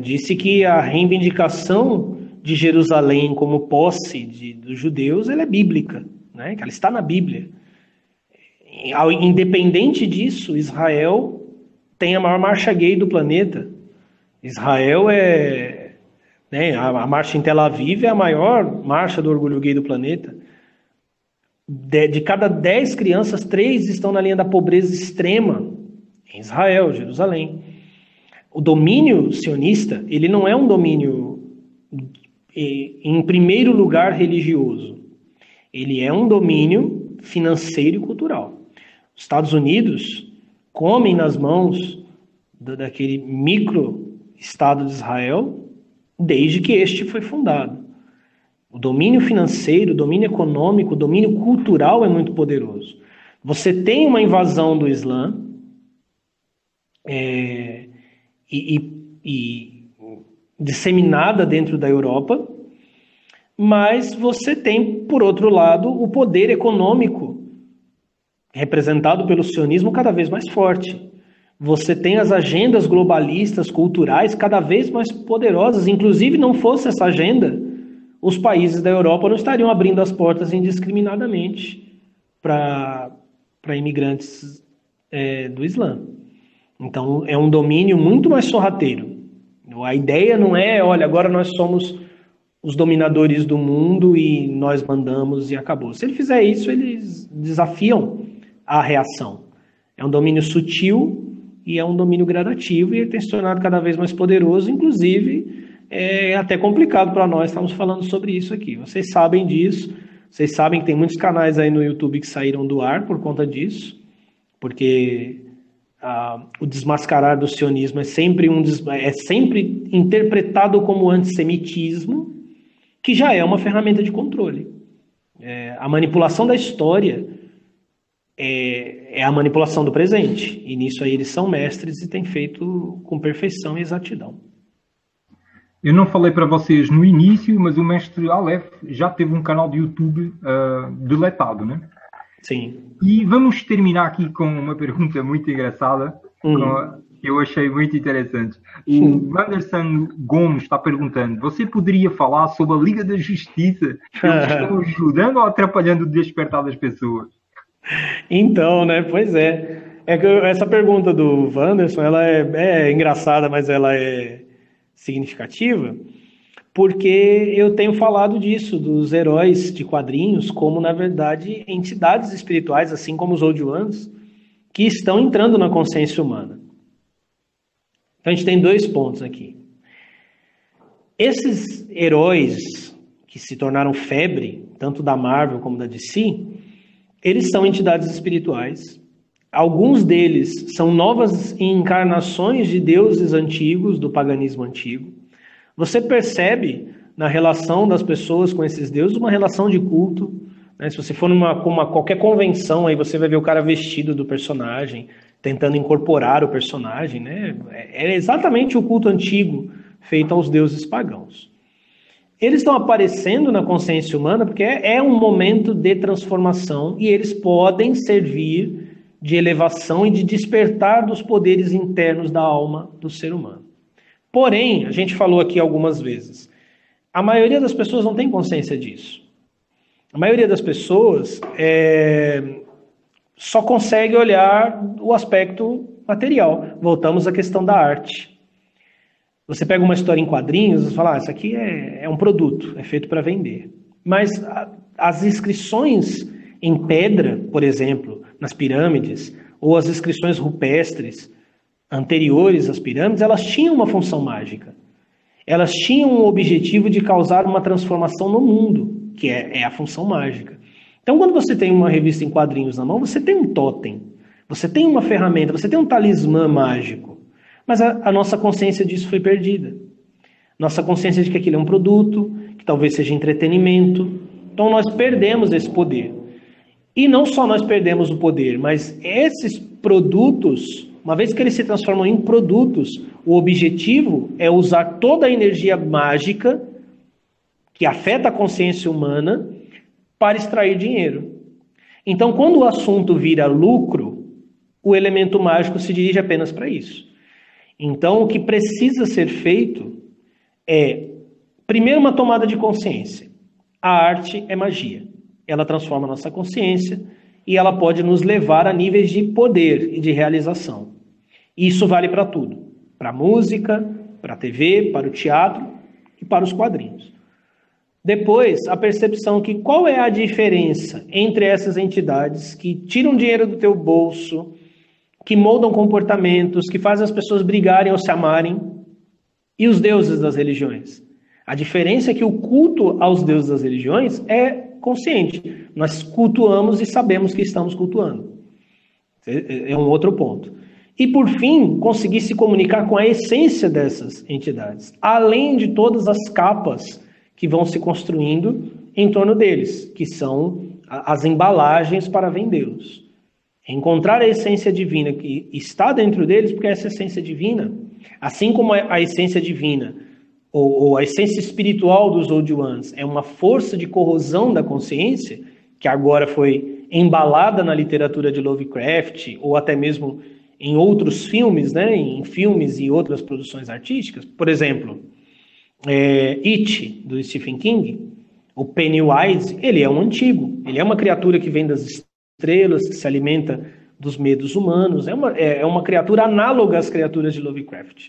disse que a reivindicação de Jerusalém como posse dos judeus, ela é bíblica, né? Que ela está na Bíblia. Independente disso, Israel tem a maior marcha gay do planeta. Israel a marcha em Tel Aviv é a maior marcha do orgulho gay do planeta. De cada 10 crianças, 3 estão na linha da pobreza extrema em Israel, Jerusalém. O domínio sionista, ele não é um domínio, em primeiro lugar, religioso. Ele é um domínio financeiro e cultural. Os Estados Unidos comem nas mãos daquele micro-estado de Israel desde que este foi fundado. O domínio financeiro, o domínio econômico, o domínio cultural é muito poderoso. Você tem uma invasão do Islã e disseminada dentro da Europa, mas você tem, por outro lado, o poder econômico representado pelo sionismo cada vez mais forte. Você tem as agendas globalistas, culturais, cada vez mais poderosas. Inclusive, não fosse essa agenda, os países da Europa não estariam abrindo as portas indiscriminadamente para imigrantes do Islã. Então, é um domínio muito mais sorrateiro. A ideia não é, olha, agora nós somos os dominadores do mundo e nós mandamos e acabou. Se ele fizer isso, eles desafiam a reação. É um domínio sutil e é um domínio gradativo, e ele tem se tornado cada vez mais poderoso, inclusive é até complicado para nós, estamos falando sobre isso aqui. Vocês sabem disso, vocês sabem que tem muitos canais aí no YouTube que saíram do ar por conta disso, porque o desmascarar do sionismo é sempre interpretado como antissemitismo, que já é uma ferramenta de controle. A manipulação da história é a manipulação do presente, e nisso aí eles são mestres e têm feito com perfeição e exatidão. Eu não falei para vocês no início, mas o mestre Aleph já teve um canal de YouTube deletado, né? Sim. E vamos terminar aqui com uma pergunta muito engraçada, que eu achei muito interessante. O Anderson Gomes está perguntando: você poderia falar sobre a Liga da Justiça? Eles estão ajudando ou atrapalhando o despertar das pessoas? Então, né? Pois é. É que essa pergunta do Wanderson, ela é engraçada, mas ela é significativa, porque eu tenho falado disso, dos heróis de quadrinhos, como, na verdade, entidades espirituais, assim como os Old Ones, que estão entrando na consciência humana. Então, a gente tem 2 pontos aqui. Esses heróis que se tornaram febre, tanto da Marvel como da DC, eles são entidades espirituais. Alguns deles são novas encarnações de deuses antigos, do paganismo antigo. Você percebe na relação das pessoas com esses deuses uma relação de culto, né? Se você for qualquer convenção, aí você vai ver o cara vestido do personagem, tentando incorporar o personagem, né? É exatamente o culto antigo feito aos deuses pagãos. Eles estão aparecendo na consciência humana porque é um momento de transformação e eles podem servir de elevação e de despertar dos poderes internos da alma do ser humano. Porém, a gente falou aqui algumas vezes, a maioria das pessoas não tem consciência disso. A maioria das pessoas só consegue olhar o aspecto material. Voltamos à questão da arte. Você pega uma história em quadrinhos e fala, isso aqui é um produto, é feito para vender. Mas as inscrições em pedra, por exemplo, nas pirâmides, ou as inscrições rupestres anteriores às pirâmides, elas tinham uma função mágica. Elas tinham o objetivo de causar uma transformação no mundo, que é a função mágica. Então, quando você tem uma revista em quadrinhos na mão, você tem um totem, você tem uma ferramenta, você tem um talismã mágico. Mas a nossa consciência disso foi perdida. Nossa consciência de que aquilo é um produto, que talvez seja entretenimento. Então, nós perdemos esse poder. E não só nós perdemos o poder, mas esses produtos, uma vez que eles se transformam em produtos, o objetivo é usar toda a energia mágica que afeta a consciência humana para extrair dinheiro. Então, quando o assunto vira lucro, o elemento mágico se dirige apenas para isso. Então, o que precisa ser feito é, primeiro, uma tomada de consciência. A arte é magia. Ela transforma a nossa consciência e ela pode nos levar a níveis de poder e de realização. Isso vale para tudo. Para a música, para a TV, para o teatro e para os quadrinhos. Depois, a percepção que qual é a diferença entre essas entidades que tiram dinheiro do teu bolso, que moldam comportamentos, que fazem as pessoas brigarem ou se amarem, e os deuses das religiões. A diferença é que o culto aos deuses das religiões é consciente. Nós cultuamos e sabemos que estamos cultuando. É um outro ponto. E, por fim, conseguir se comunicar com a essência dessas entidades, além de todas as capas que vão se construindo em torno deles, que são as embalagens para vendê-los. Encontrar a essência divina que está dentro deles, porque essa essência divina, assim como a essência divina, ou a essência espiritual dos Old Ones, é uma força de corrosão da consciência, que agora foi embalada na literatura de Lovecraft, ou até mesmo em outros filmes, né, em filmes e outras produções artísticas. Por exemplo, It, do Stephen King, o Pennywise, ele é um antigo, ele é uma criatura que vem das estrelas, que se alimenta dos medos humanos, é uma criatura análoga às criaturas de Lovecraft.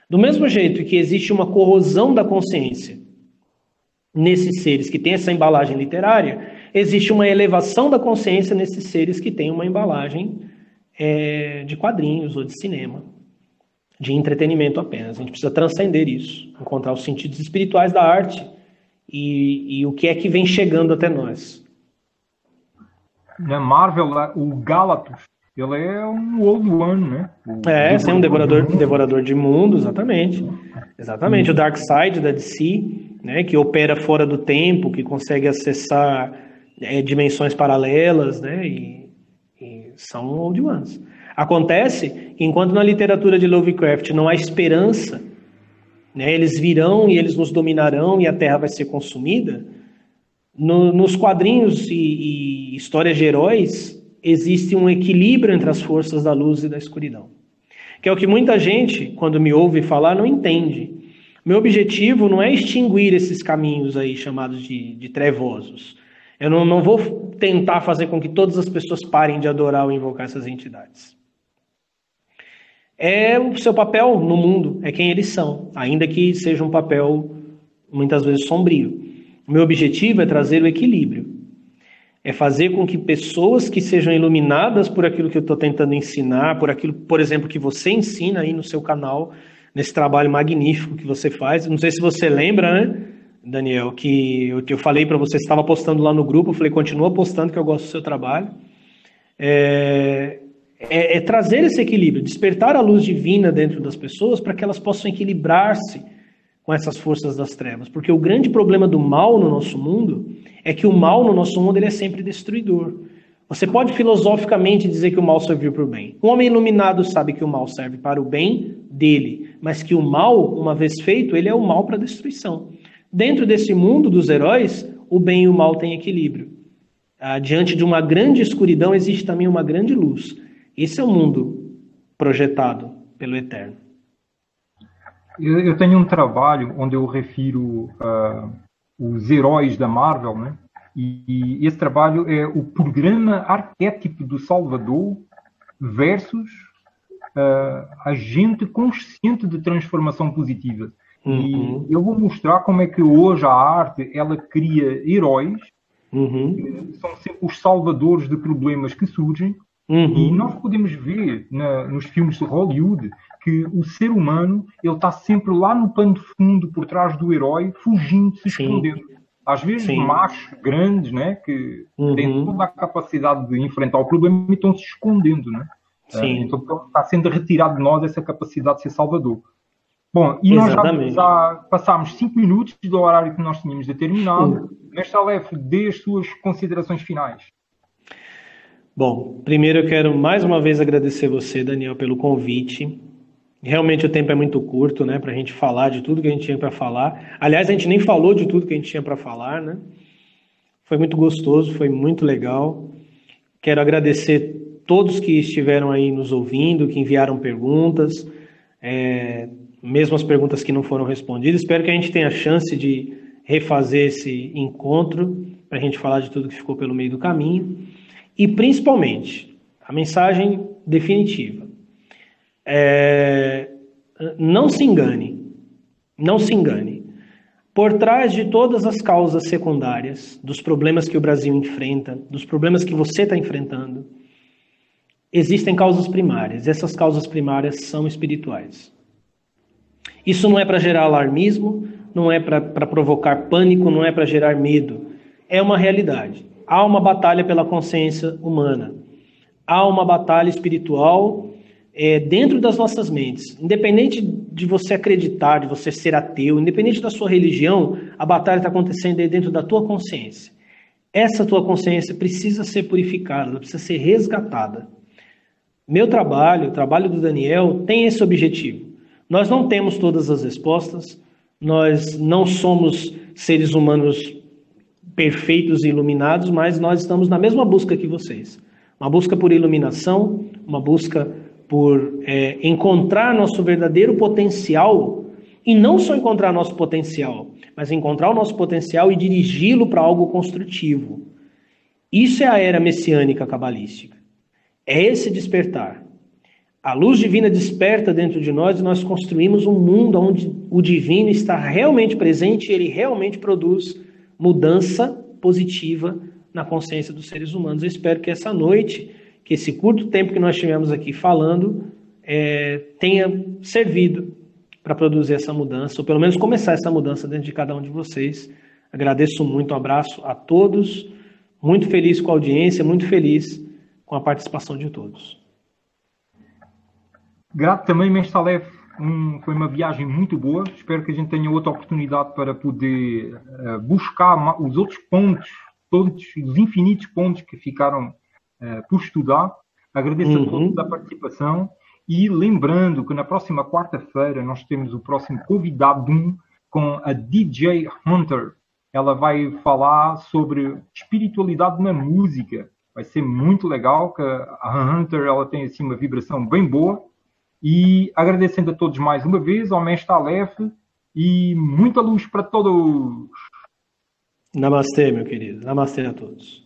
Do mesmo jeito que existe uma corrosão da consciência nesses seres que têm essa embalagem literária, existe uma elevação da consciência nesses seres que têm uma embalagem de quadrinhos ou de cinema, de entretenimento apenas. A gente precisa transcender isso, encontrar os sentidos espirituais da arte e o que é que vem chegando até nós. Na Marvel, o Galactus, ele é um Old One, né? Um devorador de mundo, exatamente. Exatamente. O Darkseid da DC, né, que opera fora do tempo, que consegue acessar dimensões paralelas, né, e são Old Ones. Acontece que enquanto na literatura de Lovecraft não há esperança, né, eles virão e eles nos dominarão e a Terra vai ser consumida, nos quadrinhos e histórias de heróis existe um equilíbrio entre as forças da luz e da escuridão, que é o que muita gente, quando me ouve falar, não entende. Meu objetivo não é extinguir esses caminhos aí chamados de trevosos. Eu não vou tentar fazer com que todas as pessoas parem de adorar ou invocar essas entidades. É o seu papel no mundo, é quem eles são, ainda que seja um papel muitas vezes sombrio. O meu objetivo é trazer o equilíbrio. É fazer com que pessoas que sejam iluminadas por aquilo que eu estou tentando ensinar, por aquilo, por exemplo, que você ensina aí no seu canal, nesse trabalho magnífico que você faz. Não sei se você lembra, né, Daniel, que eu falei para você, estava postando lá no grupo, eu falei, continua postando que eu gosto do seu trabalho. É trazer esse equilíbrio, despertar a luz divina dentro das pessoas para que elas possam equilibrar-se com essas forças das trevas. Porque o grande problema do mal no nosso mundo é que o mal no nosso mundo ele é sempre destruidor. Você pode filosoficamente dizer que o mal serviu para o bem. Um homem iluminado sabe que o mal serve para o bem dele, mas que o mal, uma vez feito, ele é o mal para a destruição. Dentro desse mundo dos heróis, o bem e o mal têm equilíbrio. Diante de uma grande escuridão existe também uma grande luz. Esse é o mundo projetado pelo Eterno. Eu tenho um trabalho onde eu refiro os heróis da Marvel, né? E esse trabalho é o programa arquétipo do Salvador versus a gente consciente de transformação positiva. E eu vou mostrar como é que hoje a arte ela cria heróis que são sempre os salvadores de problemas que surgem. E nós podemos ver nos filmes de Hollywood que o ser humano ele está sempre lá no pano de fundo por trás do herói, fugindo, se escondendo. Às vezes machos grandes, né, que têm toda a capacidade de enfrentar o problema e estão se escondendo, né? Então está sendo retirado de nós essa capacidade de ser salvador. Bom, e nós já passámos 5 minutos do horário que nós tínhamos determinado. Nesta leve, dê as suas considerações finais. Bom, primeiro eu quero mais uma vez agradecer você, Daniel, pelo convite. Realmente o tempo é muito curto, né, para a gente falar de tudo que a gente tinha para falar. Aliás, a gente nem falou de tudo que a gente tinha para falar, né? Foi muito gostoso, foi muito legal. Quero agradecer todos que estiveram aí nos ouvindo, que enviaram perguntas, mesmo as perguntas que não foram respondidas. Espero que a gente tenha a chance de refazer esse encontro para a gente falar de tudo que ficou pelo meio do caminho. E, principalmente, a mensagem definitiva. Não se engane. Não se engane. Por trás de todas as causas secundárias, dos problemas que o Brasil enfrenta, dos problemas que você está enfrentando, existem causas primárias. Essas causas primárias são espirituais. Isso não é para gerar alarmismo, não é para provocar pânico, não é para gerar medo. É uma realidade. Há uma batalha pela consciência humana. Há uma batalha espiritual dentro das nossas mentes. Independente de você acreditar, de você ser ateu, independente da sua religião, a batalha está acontecendo aí dentro da tua consciência. Essa tua consciência precisa ser purificada, ela precisa ser resgatada. Meu trabalho, o trabalho do Daniel, tem esse objetivo. Nós não temos todas as respostas, nós não somos seres humanos perfeitos e iluminados, mas nós estamos na mesma busca que vocês. Uma busca por iluminação, uma busca por encontrar nosso verdadeiro potencial, e não só encontrar nosso potencial, mas encontrar o nosso potencial e dirigi-lo para algo construtivo. Isso é a era messiânica cabalística. É esse despertar. A luz divina desperta dentro de nós e nós construímos um mundo onde o divino está realmente presente e ele realmente produz mudança positiva na consciência dos seres humanos. Eu espero que essa noite, que esse curto tempo que nós tivemos aqui falando tenha servido para produzir essa mudança, ou pelo menos começar essa mudança dentro de cada um de vocês. Agradeço muito, um abraço a todos, muito feliz com a audiência, muito feliz com a participação de todos. Grato também, Mestre Aleph, foi uma viagem muito boa, espero que a gente tenha outra oportunidade para poder buscar os outros pontos, todos os infinitos pontos que ficaram por estudar. Agradeço a todos a participação. E lembrando que na próxima quarta-feira nós temos o próximo convidado com a DJ Hunter. Ela vai falar sobre espiritualidade na música. Vai ser muito legal, que a Hunter ela tem assim, uma vibração bem boa. E agradecendo a todos mais uma vez, ao Mestre Aleph, e muita luz para todos. Namastê, meu querido. Namastê a todos.